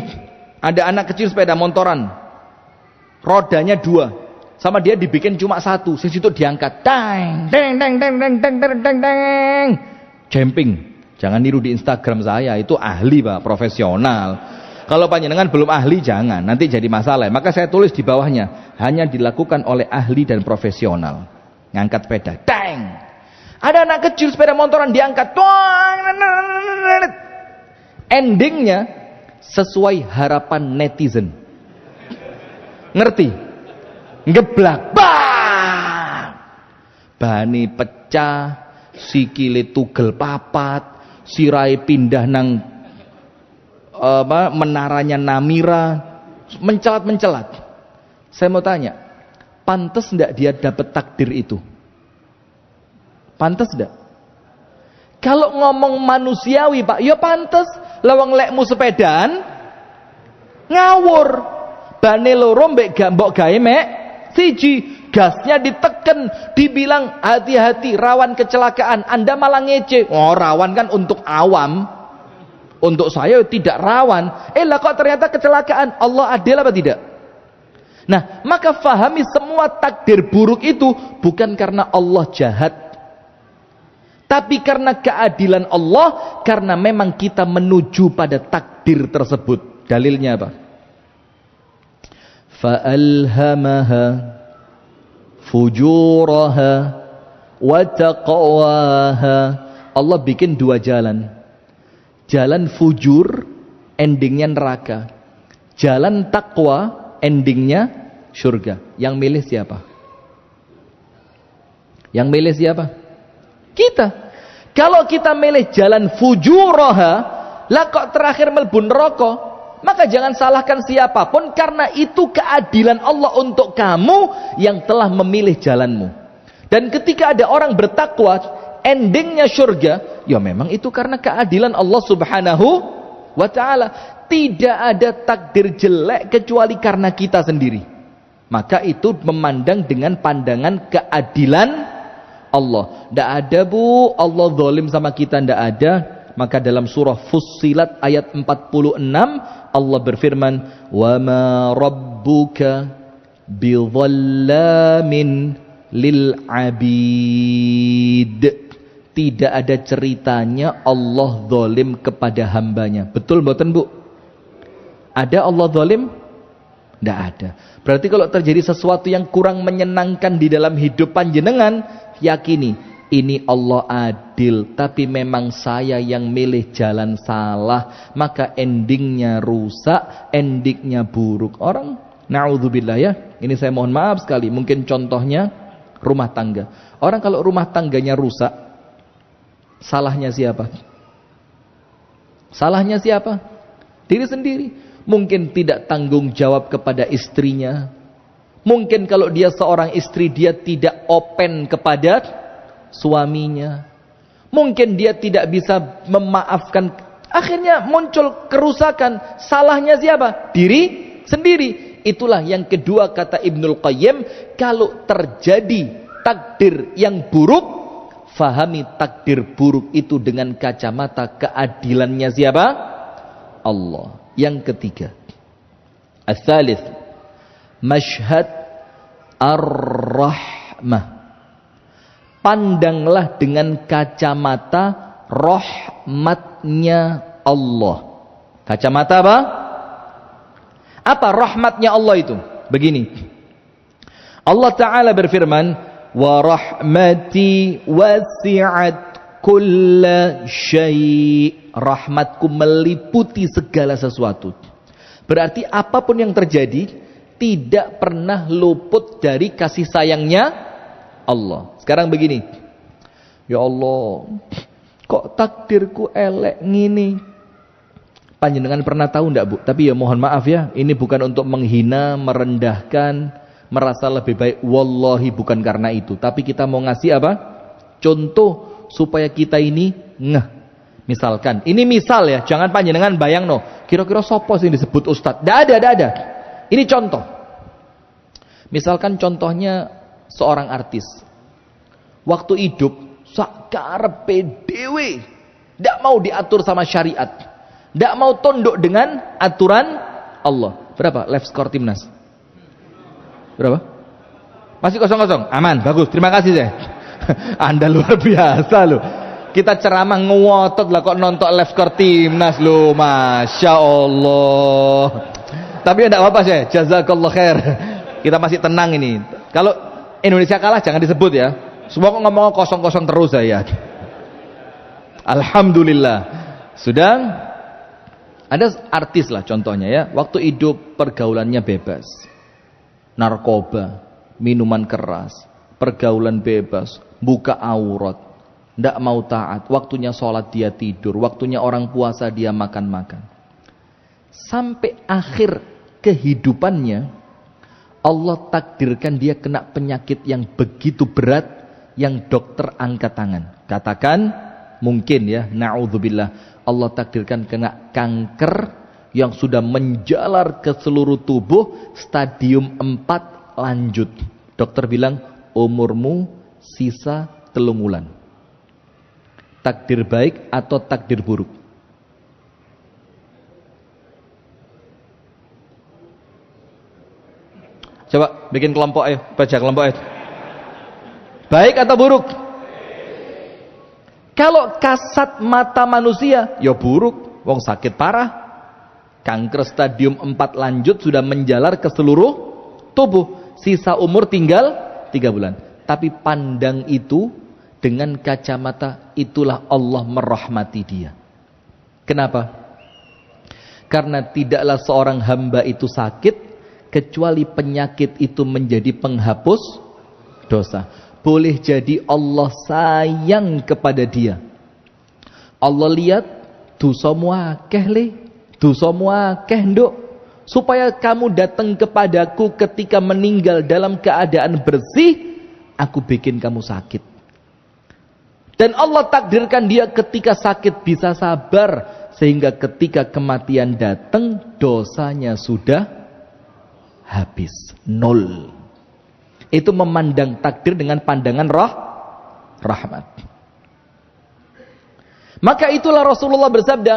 ada anak kecil sepeda motoran, rodanya 2, sama dia dibikin cuma 1, situ diangkat, dang, jumping. Jangan niru di Instagram saya, itu ahli pak, profesional. Kalau panjenengan belum ahli jangan, nanti jadi masalah. Maka saya tulis di bawahnya, hanya dilakukan oleh ahli dan profesional. Ngangkat sepeda, dang. Ada anak kecil sepeda motoran diangkat, endingnya sesuai harapan netizen. Ngerti? Ngeblak, bang. Bani pecah, sikile tugel papat, sirai pindah nang menaranya Namira, mencelat. Saya mau tanya, pantas enggak dia dapat takdir itu? Pantas enggak? Kalau ngomong manusiawi pak, ya pantas. Lawang lekmu sepedaan ngawur, bane loro mbek mbok gawe mek siji, gasnya diteken, dibilang hati-hati rawan kecelakaan, Anda malah ngece. Oh, rawan kan untuk awam. Untuk saya tidak rawan. Lah kok ternyata kecelakaan. Allah adil apa tidak? Nah, maka fahami semua takdir buruk itu bukan karena Allah jahat, tapi karena keadilan Allah, karena memang kita menuju pada takdir tersebut. Dalilnya apa? Fa'alhamaha fujuraha wa taqwaha. Allah bikin 2 jalan. Jalan fujur, endingnya neraka. Jalan takwa, endingnya surga. Yang milih siapa? Yang milih siapa? Kita. Kalau kita milih jalan fujuraha, lah kok terakhir melbu neraka, maka jangan salahkan siapapun, karena itu keadilan Allah untuk kamu yang telah memilih jalanmu. Dan ketika ada orang bertakwa, endingnya surga, ya memang itu karena keadilan Allah Subhanahu wa ta'ala. Tidak ada takdir jelek kecuali karena kita sendiri. Maka itu memandang dengan pandangan keadilan Allah. Tidak ada bu, Allah zalim sama kita, tidak ada. Maka dalam surah Fussilat ayat 46 Allah berfirman, wa ma rabbuka bidhallamin lil abid. Tidak ada ceritanya Allah zalim kepada hambanya. Betul mboten bu? Ada Allah zalim? Tidak ada. Berarti kalau terjadi sesuatu yang kurang menyenangkan di dalam hidup panjenengan, yakini ini Allah adil, tapi memang saya yang milih jalan salah, maka endingnya rusak, endingnya buruk. Orang na'udzubillah ya, ini saya mohon maaf sekali, mungkin contohnya rumah tangga. Orang kalau rumah tangganya rusak, salahnya siapa? Salahnya siapa? Diri sendiri. Mungkin tidak tanggung jawab kepada istrinya, Mungkin kalau dia seorang istri, dia tidak open kepada suaminya. Mungkin dia tidak bisa memaafkan. Akhirnya muncul kerusakan. Salahnya siapa? Diri sendiri. Itulah yang kedua kata Ibnul Qayyim. Kalau terjadi takdir yang buruk, fahami takdir buruk itu dengan kacamata keadilannya siapa? Allah. Yang ketiga, as-salis, masyhad ar-rahmah. Pandanglah dengan kacamata rahmatnya Allah. Kacamata apa? Apa rahmatnya Allah itu? Begini, Allah Ta'ala berfirman, wa rahmati wasi'at kulla syai'. Rahmatku meliputi segala sesuatu. Berarti apapun yang terjadi tidak pernah luput dari kasih sayangnya Allah. Sekarang begini, ya Allah, kok takdirku elek ngini? Panjenengan pernah tahu enggak, Bu? Tapi ya mohon maaf ya, ini bukan untuk menghina, merendahkan, merasa lebih baik. Wallahi bukan karena itu. Tapi kita mau ngasih apa? Contoh supaya kita ini ngeh. Misalkan, ini misal ya, jangan panjenengan bayang no. Kira-kira sopo sih disebut ustadz? Tidak ada. Ini contoh. Misalkan contohnya seorang artis. Waktu hidup sakarepe dhewe, tidak mau diatur sama syariat, tidak mau tunduk dengan aturan Allah. Berapa live score timnas? Berapa? Masih 0-0. Aman, bagus. Terima kasih saya. Anda luar biasa loh. Kita ceramah ngotot lah kok nonton live score timnas loh, masya Allah. Tapi tidak apa-apa saya. Jazakallah khair. Kita masih tenang ini. Kalau Indonesia kalah jangan disebut ya. Semua kok ngomong 0-0 terus saya. Alhamdulillah. Sudah ada artis lah contohnya ya. Waktu hidup pergaulannya bebas. Narkoba, minuman keras, pergaulan bebas, buka aurat, tidak mau taat. Waktunya sholat dia tidur, waktunya orang puasa dia makan-makan. Sampai akhir kehidupannya Allah takdirkan dia kena penyakit yang begitu berat, yang dokter angkat tangan. Katakan mungkin ya, na'udzubillah, Allah takdirkan kena kanker yang sudah menjalar ke seluruh tubuh, stadium 4 lanjut. Dokter bilang umurmu sisa 3 bulan. Takdir baik atau takdir buruk? Coba bikin kelompok ayo, baca kelompok ayo. Baik atau buruk? Kalau kasat mata manusia, ya buruk. Wong sakit parah. Kanker stadium 4 lanjut sudah menjalar ke seluruh tubuh. Sisa umur tinggal 3 bulan. Tapi pandang itu dengan kacamata, itulah Allah merahmati dia. Kenapa? Karena tidaklah seorang hamba itu sakit kecuali penyakit itu menjadi penghapus dosa. Boleh jadi Allah sayang kepada dia. Allah lihat dosamu akeh le, dosamu akeh nduk, supaya kamu datang kepadaku ketika meninggal dalam keadaan bersih, aku bikin kamu sakit. Dan Allah takdirkan dia ketika sakit bisa sabar, sehingga ketika kematian datang dosanya sudah habis, 0. Itu memandang takdir dengan pandangan rahmat. Maka itulah Rasulullah bersabda,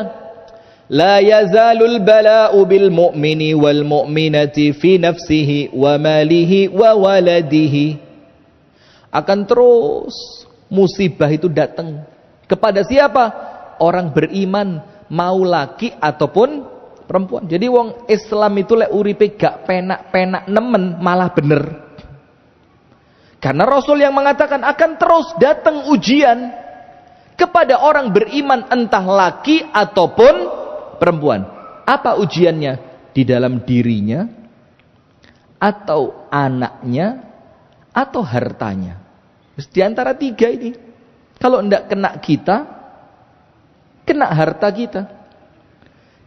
la yazalul bala'u bil mu'mini wal mu'minati fi nafsihi wa malihi wa waladihi. Akan terus musibah itu datang kepada siapa? Orang beriman, mau laki ataupun perempuan. Jadi wong Islam itu lek uripe gak penak-penak nemen, malah bener. Karena Rasul yang mengatakan akan terus datang ujian kepada orang beriman, entah laki ataupun perempuan. Apa ujiannya? Di dalam dirinya, atau anaknya, atau hartanya. Di antara 3 ini. Kalau tidak kena kita, kena harta kita.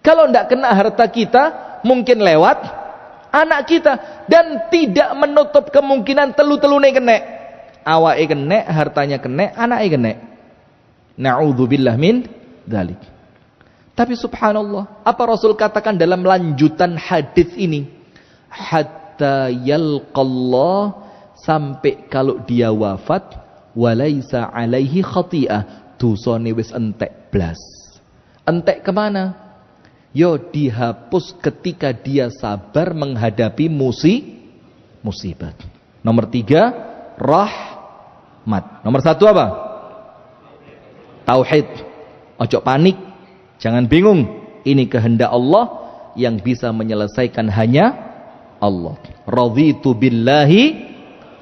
Kalau tidak kena harta kita, mungkin lewat anak kita, dan tidak menutup kemungkinan telu-telune kena. Awake kena, hartanya kena, anake kena. Na'udzubillah min dzalik. Tapi subhanallah, apa Rasul katakan dalam lanjutan hadis ini? Hatta yalqallah, sampai kalau dia wafat, walaisa alaihi khati'ah, dosane wis entek blas. Entek kemana? Yo dihapus ketika dia sabar menghadapi musibat. Nomor 3, rahmat. Nomor 1 apa? Tauhid. Ojo panik, jangan bingung. Ini kehendak Allah, yang bisa menyelesaikan hanya Allah. Raditu billahi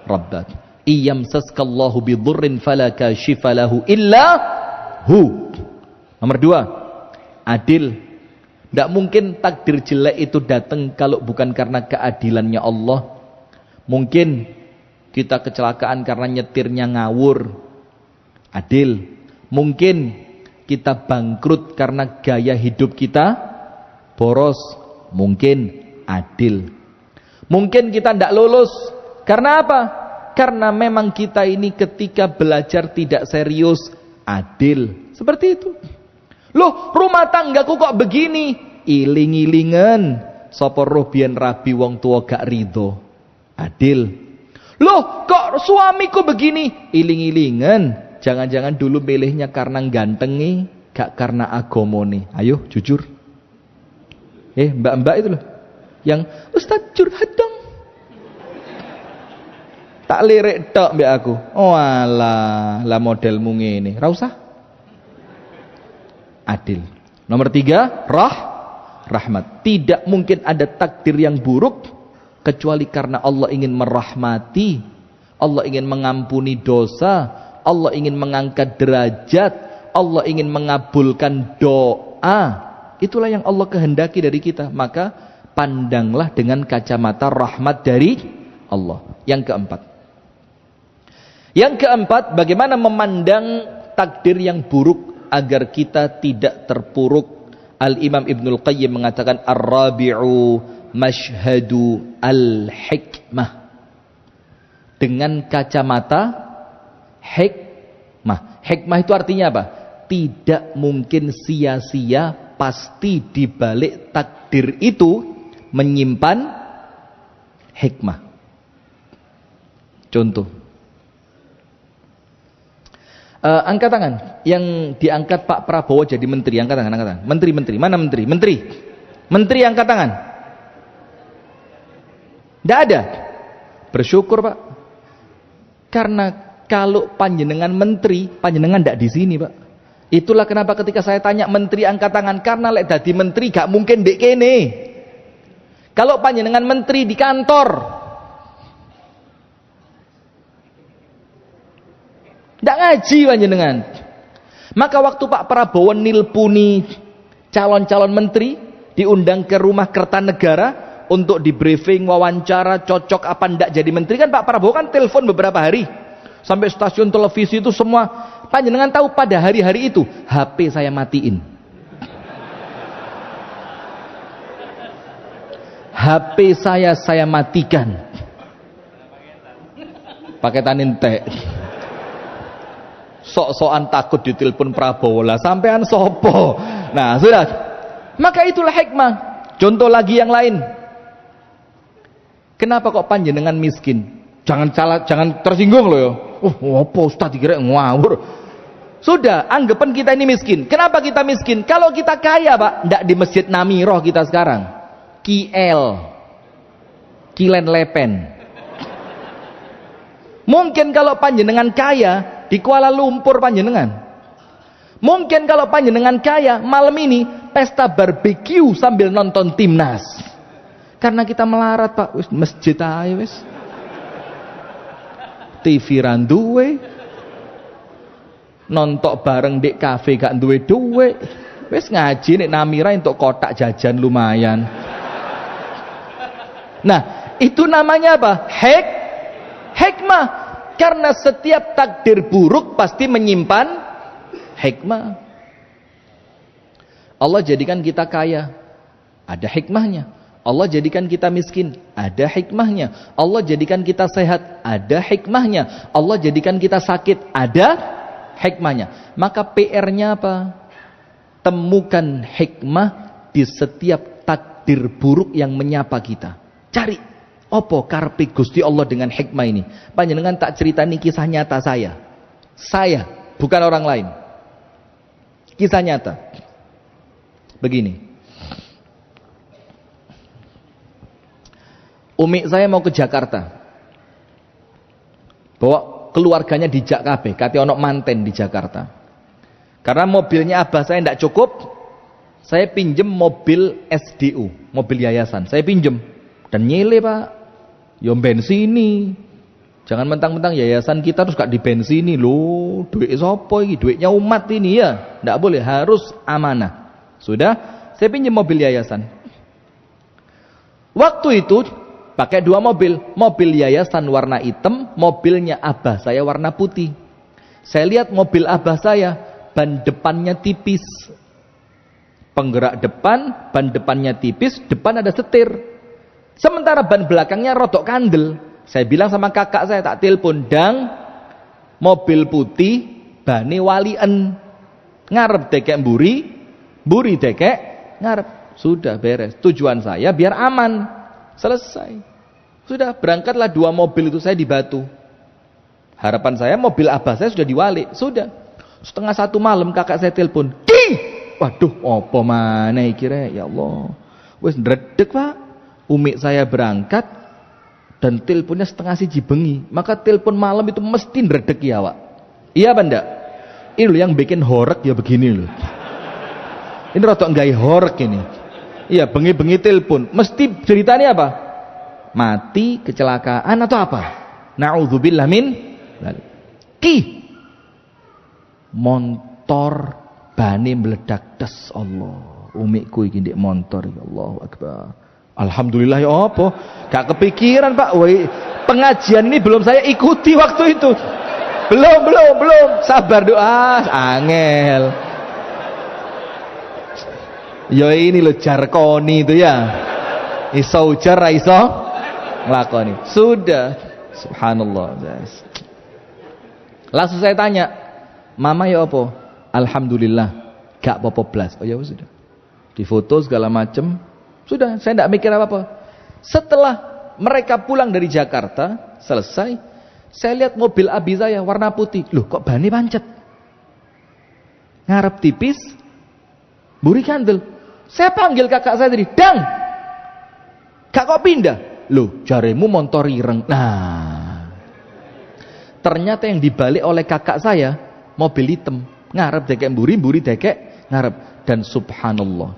rabban. Iyamsaskallahu bidurrin fala kashifa lahu illa hu. Nomor 2, adil. Tidak mungkin takdir jelek itu datang kalau bukan karena keadilannya Allah. Mungkin kita kecelakaan karena nyetirnya ngawur, adil. Mungkin kita bangkrut karena gaya hidup kita boros, mungkin adil. Mungkin kita tidak lulus, karena apa? Karena memang kita ini ketika belajar tidak serius, adil. Seperti itu. Loh, rumah tanggaku kok begini? Iling-ilingan. Sapa roh biyen rabi wong tua gak rido, adil. Loh, kok suamiku begini? Iling-ilingan. Jangan-jangan dulu milihnya karena gantengi, gak karena agamane. Ayo jujur. Mbak-mbak itu loh, yang Ustaz curhat dong. Tak lirik tok mbak aku. Oh alah, lah modelmu ngene. Ra usah. Adil. Nomor 3, rahmat. Tidak mungkin ada takdir yang buruk kecuali karena Allah ingin merahmati, Allah ingin mengampuni dosa, Allah ingin mengangkat derajat, Allah ingin mengabulkan doa. Itulah yang Allah kehendaki dari kita. Maka pandanglah dengan kacamata rahmat dari Allah. Yang keempat, bagaimana memandang takdir yang buruk agar kita tidak terpuruk. Al-Imam Ibnul Qayyim mengatakan ar-rabi'u mashhadu al-hikmah. Dengan kacamata hikmah. Hikmah itu artinya apa? Tidak mungkin sia-sia, pasti di balik takdir itu menyimpan hikmah. Contoh, angkat tangan yang diangkat Pak Prabowo jadi menteri. Angkat tangan. Menteri. Mana menteri? Menteri angkat tangan. Tidak ada. Bersyukur Pak. Karena kalau panjenengan menteri, panjenengan tidak di sini Pak. Itulah kenapa ketika saya tanya menteri angkat tangan, karena lek dadi menteri gak mungkin dek kene. Kalau panjenengan menteri di kantor, tidak ngaji panjenengan. Maka waktu Pak Prabowo nilpuni calon-calon menteri, diundang ke rumah Kertanegara untuk di briefing, wawancara, cocok apa ndak jadi menteri, kan Pak Prabowo kan telepon beberapa hari. Sampai stasiun televisi itu semua. Panjenengan tahu pada hari-hari itu HP saya matiin. HP saya matikan. Paketan entek. Sok-sokan takut ditelepon Prabowo lah, sampean sopo. Nah, sudah. Maka itulah hikmah. Contoh lagi yang lain. Kenapa kok panjenengan miskin? Jangan tersinggung loh ya. Apa Ustaz dikira ngawur. Sudah, anggapan kita ini miskin. Kenapa kita miskin? Kalau kita kaya Pak, ndak di Masjid Namiroh kita sekarang. Kilen Lepen. Mungkin kalau panjenengan kaya di Kuala Lumpur panjenengan. Mungkin kalau panjenengan kaya malam ini pesta barbeque sambil nonton timnas. Karena kita melarat Pak, wis masjid ae wis. TV randuwe. Nontok bareng di kafe gak duwe duwe. Wis ngaji nek Namira untuk kotak jajan lumayan. Nah, itu namanya apa? Hikmah. Karena setiap takdir buruk pasti menyimpan hikmah. Allah jadikan kita kaya, ada hikmahnya. Allah jadikan kita miskin, ada hikmahnya. Allah jadikan kita sehat, ada hikmahnya. Allah jadikan kita sakit, ada hikmahnya. Maka PR-nya apa? Temukan hikmah di setiap takdir buruk yang menyapa kita. Cari opo karepe Gusti Allah dengan hikmah ini. Panjenengan tak ceritani kisah nyata saya. Saya, bukan orang lain. Kisah nyata. Begini. Umi saya mau ke Jakarta. Bawa keluarganya dijak kabeh, kate ono manten di Jakarta. Karena mobilnya abah saya tidak cukup, saya pinjem mobil SDU, mobil yayasan. Saya pinjem dan nyele pak, yo bensini. Jangan mentang-mentang yayasan kita terus gak dibensini loh. Duit sopo ini? Duitnya umat ini ya. Tidak boleh, harus amanah. Sudah, saya pinjem mobil yayasan. Waktu itu pakai 2 mobil, mobil yayasan warna hitam, mobilnya abah saya warna putih. Saya lihat mobil abah saya, ban depannya tipis, penggerak depan, ban depannya tipis, depan ada setir. Sementara ban belakangnya rodok kandel. Saya bilang sama kakak saya, tak telepon, dang, mobil putih, bane walien, ngarep dekek mburi, mburi dekek ngarep. Sudah beres. Tujuan saya biar aman. Selesai. Sudah, berangkatlah 2 mobil itu saya di Batu. Harapan saya mobil abah saya sudah diwalik. Sudah. 1:30 malam kakak saya telepon. Ding! Waduh, apa mana kira ya Allah. Wes ndredeg pak. Umi saya berangkat dan teleponnya 1:30 bengi. Maka telepon malam itu mesti ndredeg ya pak. Iya apa enggak? Ini loh yang bikin horek ya begini loh. Ini rotok nggak horek ini. Iya bengi-bengi telepon. Mesti ceritanya apa? Mati, kecelakaan atau apa? Na'udzubillah min ki. Montor bane meledak das Allah. Umiku iki ndek montor ya Allahu Akbar. Alhamdulillah ya apa? Gak kepikiran Pak. Woi, pengajian ini belum saya ikuti waktu itu. Belum. Sabar doa, angel. Ya ini loh jarkoni itu ya. Iso ujar ra iso nglakoni. Sudah. Subhanallah. Langsung saya tanya, "Mama ya apa?" "Alhamdulillah, gak apa-apa blas." Oh ya sudah. Difoto segala macam. Sudah, saya tidak mikir apa-apa. Setelah mereka pulang dari Jakarta, selesai, saya lihat mobil abi saya warna putih. Loh, kok bani pancet? Ngarep tipis, buri kandel. Saya panggil kakak saya tadi, "Dang, gak kok pindah?" "Loh, jaremu montor ireng." Nah, ternyata yang dibalik oleh kakak saya mobil hitam, ngarep dekek mburi dekek ngarep. Dan subhanallah,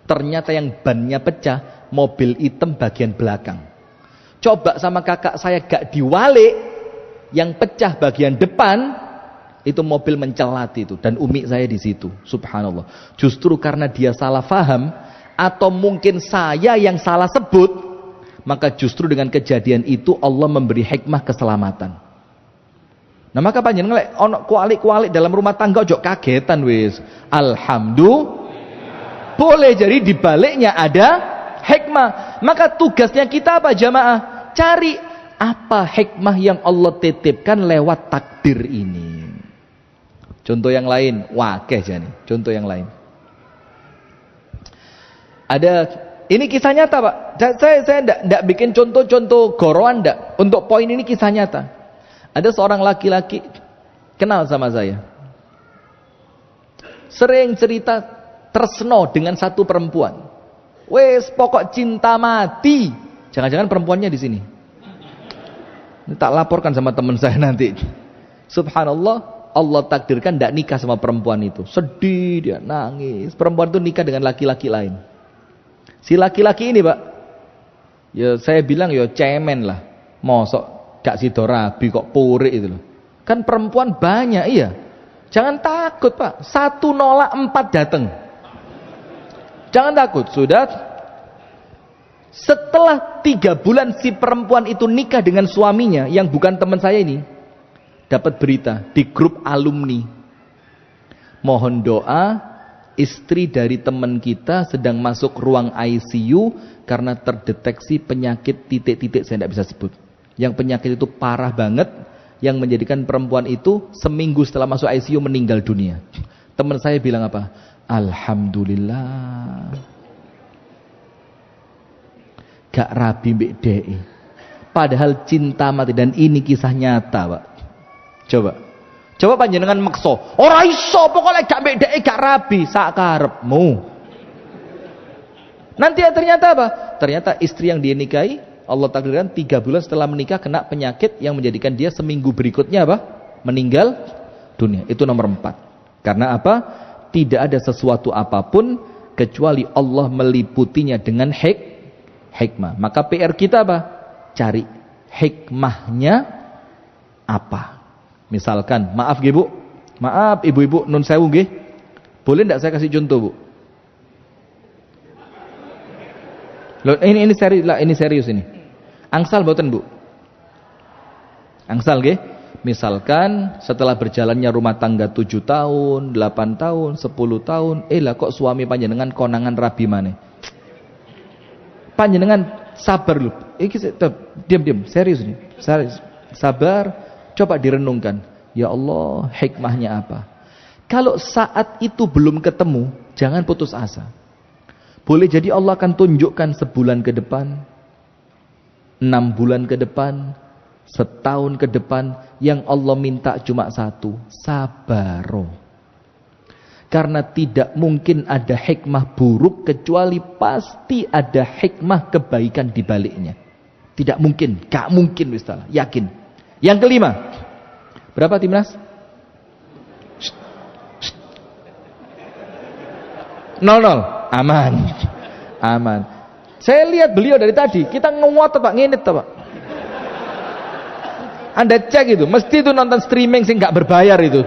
ternyata yang bannya pecah mobil hitam bagian belakang. Coba sama kakak saya gak diwalik, yang pecah bagian depan itu mobil mencelat itu, dan umi saya di situ. Subhanallah, justru karena dia salah faham atau mungkin saya yang salah sebut, maka justru dengan kejadian itu Allah memberi hikmah keselamatan. Nah maka panjenengan ono kualik-kualik dalam rumah tangga ojo kagetan wis. Alhamdulillah. Boleh jadi di baliknya ada hikmah. Maka tugasnya kita apa jamaah? Cari apa hikmah yang Allah titipkan lewat takdir ini. Contoh yang lain, wakeh jani. Contoh yang lain. Ada, ini kisah nyata Pak. Saya enggak bikin contoh-contoh goroan enggak. Untuk poin ini kisah nyata. Ada seorang laki-laki kenal sama saya. Sering cerita tresno dengan satu perempuan. Wes pokok cinta mati. Jangan-jangan perempuannya di sini. Ini tak laporkan sama teman saya nanti. Subhanallah, Allah takdirkan tidak nikah sama perempuan itu. Sedih dia, nangis. Perempuan itu nikah dengan laki-laki lain. Si laki-laki ini Pak, ya saya bilang ya cemen lah. Mosok gak sido rabi kok purik itu loh. Kan perempuan banyak iya. Jangan takut Pak. 1 nolak 4 datang. Jangan takut. Sudah. Setelah 3 bulan si perempuan itu nikah dengan suaminya yang bukan teman saya ini, dapat berita di grup alumni. Mohon doa, istri dari teman kita sedang masuk ruang ICU karena terdeteksi penyakit titik-titik saya tidak bisa sebut. Yang penyakit itu parah banget, yang menjadikan perempuan itu seminggu setelah masuk ICU meninggal dunia. Teman saya bilang apa? Alhamdulillah. Gak rabi mbek dei. Padahal cinta mati, dan ini kisah nyata, Pak. Coba panjenengan makso. Ora iso pokoknya gak mbek dei gak rabi, sak karepmu. Nanti ternyata apa? Ternyata istri yang dia nikahi, Allah takdirkan 3 bulan setelah menikah kena penyakit yang menjadikan dia seminggu berikutnya apa? Meninggal dunia. Itu nomor 4. Karena apa? Tidak ada sesuatu apapun kecuali Allah meliputinya dengan hikmah. Maka PR kita apa? Cari hikmahnya apa. Misalkan, maaf Bu, maaf ibu-ibu nun sewu nggih. Boleh enggak saya kasih contoh, Bu? Loh, ini serius ini. Angsal mboten, Bu? Angsal nggih? Misalkan setelah berjalannya rumah tangga 7 tahun, 8 tahun, 10 tahun, lah kok suami panjenengan konangan rabi maneh. Panjenengan sabar lho. Diam, serius nih. Sabar, coba direnungkan. Ya Allah, hikmahnya apa? Kalau saat itu belum ketemu, jangan putus asa. Boleh jadi Allah akan tunjukkan sebulan ke depan, 6 bulan ke depan, setahun ke depan, yang Allah minta cuma satu, sabaro. Karena tidak mungkin ada hikmah buruk kecuali pasti ada hikmah kebaikan di baliknya. Tidak mungkin, gak mungkin misalnya, yakin. Yang kelima, berapa Timnas? 0-0, aman. Saya lihat beliau dari tadi, kita nguat Pak, nginit Pak. Anda cek itu, mesti itu nonton streaming sih nggak berbayar itu.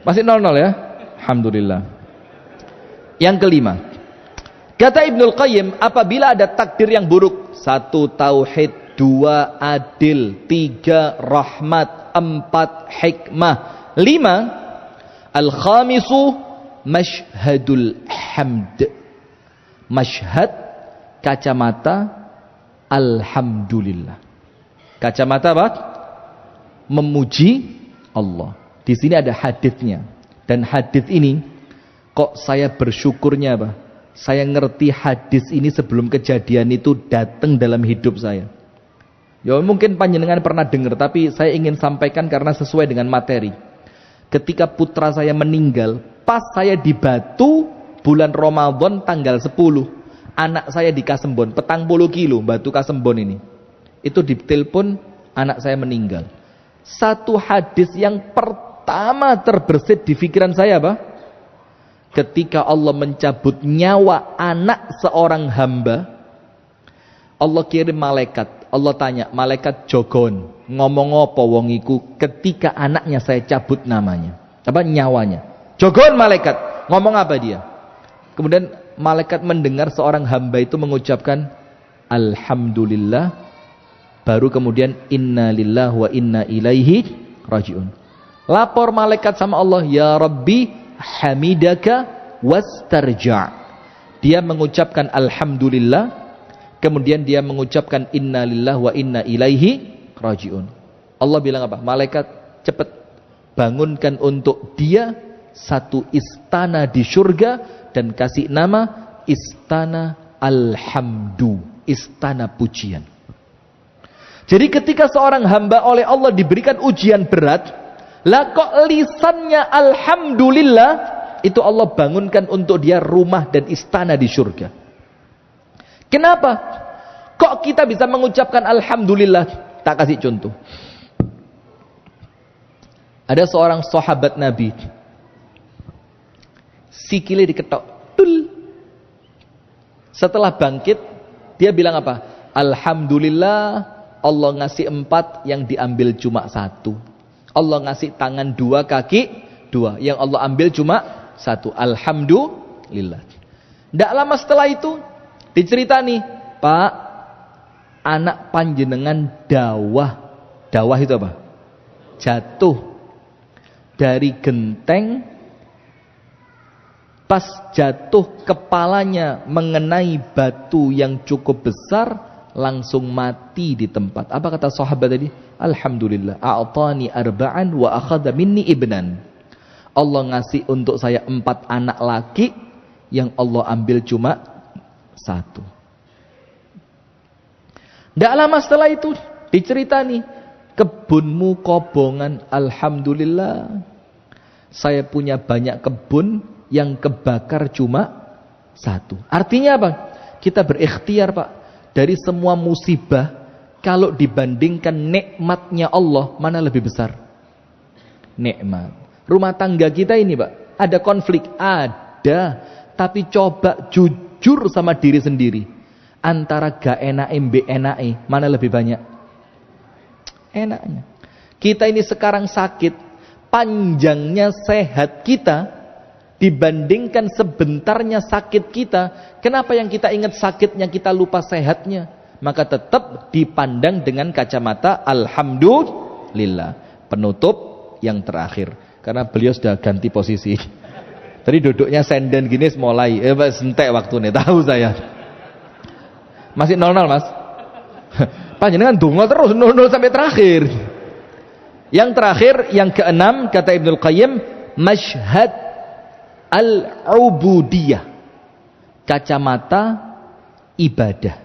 Masih 0-0 ya, alhamdulillah. Yang kelima, kata Ibnul Qayyim, apabila ada takdir yang buruk, 1 tauhid, 2 adil, 3 rahmat, 4 hikmah, 5 al-khamisu masyhadul hamd. Masyhad, kacamata alhamdulillah. Kacamata apa? Memuji Allah. Di sini ada haditsnya. Dan hadits ini kok saya bersyukurnya apa? Saya ngerti hadis ini sebelum kejadian itu datang dalam hidup saya. Ya mungkin panjenengan pernah dengar, tapi saya ingin sampaikan karena sesuai dengan materi. Ketika putra saya meninggal, pas saya di Batu bulan Ramadan tanggal 10, anak saya di Kasembon, 40 kilo Batu Kasembon ini. Itu ditelepon anak saya meninggal. Satu hadis yang pertama terbersit di pikiran saya apa? Ketika Allah mencabut nyawa anak seorang hamba, Allah kirim malaikat. Allah tanya, malaikat jogon, ngomong apa wong iku ketika anaknya saya cabut namanya, apa nyawanya. Jogon malaikat, ngomong apa dia? Kemudian malaikat mendengar seorang hamba itu mengucapkan alhamdulillah, baru kemudian inna lillahi wa inna ilaihi rajiun. Lapor malaikat sama Allah, ya Rabbi hamidaka wastarja'. Dia mengucapkan alhamdulillah, kemudian dia mengucapkan inna lillahi wa inna ilaihi rajiun. Allah bilang apa? Malaikat, cepat bangunkan untuk dia satu istana di surga dan kasih nama istana alhamdu, istana pujian. Jadi ketika seorang hamba oleh Allah diberikan ujian berat, lah kok lisannya alhamdulillah, itu Allah bangunkan untuk dia rumah dan istana di surga. Kenapa? Kok kita bisa mengucapkan alhamdulillah? Tak kasih contoh. Ada seorang sahabat Nabi, sikile diketok, tul. Setelah bangkit, dia bilang apa? Alhamdulillah, Allah ngasih 4, yang diambil cuma 1. Allah ngasih tangan 2, kaki 2, yang Allah ambil cuma 1. Alhamdulillah. Tidak lama setelah itu diceritani, Pak, anak panjenengan dawah itu apa? Jatuh dari genteng Pas jatuh kepalanya mengenai batu yang cukup besar, langsung mati di tempat. Apa kata sahabat tadi? Alhamdulillah, a'tani arba'an wa akhadha minni ibnan. Allah ngasih untuk saya 4 anak laki, yang Allah ambil cuma 1. Tidak lama setelah itu diceritani, kebunmu kobongan, alhamdulillah. Saya punya banyak kebun, yang kebakar cuma 1. Artinya apa? Kita berikhtiar, Pak. Dari semua musibah, kalau dibandingkan nikmatnya Allah, mana lebih besar? Nikmat. Rumah tangga kita ini, Pak, ada konflik? Ada. Tapi coba jujur sama diri sendiri. Antara gak enak mbek enake, mana lebih banyak? Enaknya. Kita ini sekarang sakit, panjangnya sehat kita dibandingkan sebentarnya sakit kita. Kenapa yang kita ingat sakitnya kita lupa sehatnya? Maka tetap dipandang dengan kacamata alhamdulillah. Penutup yang terakhir, karena beliau sudah ganti posisi. Tadi duduknya senden gini mulai sentek waktunya, tahu saya. Masih 00 Mas. Panjenengan donga terus 00 sampai terakhir. Yang terakhir, yang keenam, kata Ibnul Qayyim, masyhad al-ubudiyah, kacamata ibadah.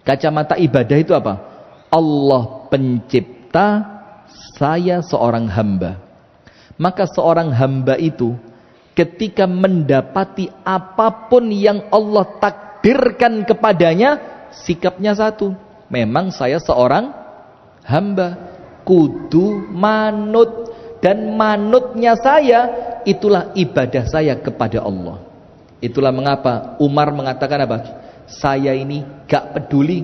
Kacamata ibadah itu apa? Allah pencipta, saya seorang hamba. Maka seorang hamba itu ketika mendapati apapun yang Allah takdirkan kepadanya, sikapnya satu, memang saya seorang hamba, kudu manut. Dan manutnya saya, itulah ibadah saya kepada Allah. Itulah mengapa Umar mengatakan apa? Saya ini gak peduli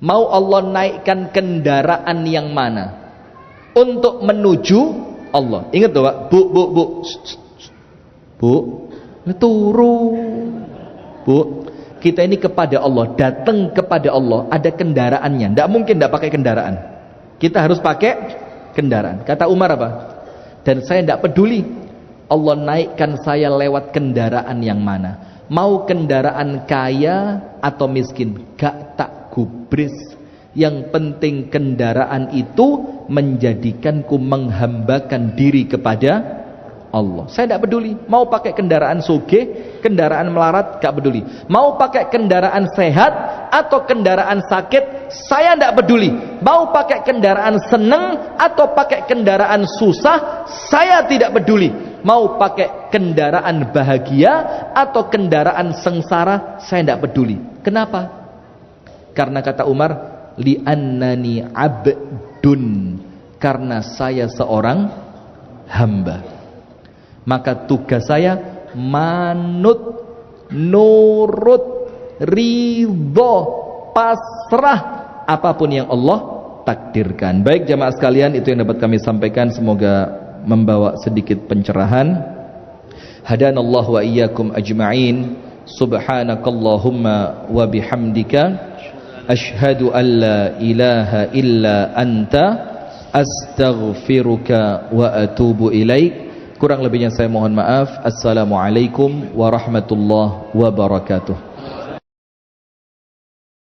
mau Allah naikkan kendaraan yang mana untuk menuju Allah. Ingat tuh, Pak. Bu, turun. Bu, kita ini kepada Allah, datang kepada Allah, ada kendaraannya. Tidak mungkin tidak pakai kendaraan. Kita harus pakai kendaraan. Kata Umar apa? Dan saya tidak peduli Allah naikkan saya lewat kendaraan yang mana, mau kendaraan kaya atau miskin, gak tak gubris. Yang penting kendaraan itu menjadikanku menghambakan diri kepada Allah. Saya tidak peduli mau pakai kendaraan sugih, kendaraan melarat, gak peduli. Mau pakai kendaraan sehat atau kendaraan sakit, saya tidak peduli. Mau pakai kendaraan seneng atau pakai kendaraan susah, saya tidak peduli. Mau pakai kendaraan bahagia atau kendaraan sengsara, saya tidak peduli. Kenapa? Karena kata Umar, li'annani abdun, karena saya seorang hamba. Maka tugas saya manut, nurut, ridho, pasrah apapun yang Allah takdirkan. Baik jamaah sekalian, itu yang dapat kami sampaikan, semoga membawa sedikit pencerahan. Hadanallahu wa iyyakum ajma'in. Subhanakallahumma wa bihamdika asyhadu an la ilaha illa anta astaghfiruka wa atubu ilaik. Kurang lebihnya saya mohon maaf. Assalamualaikum warahmatullahi wabarakatuh.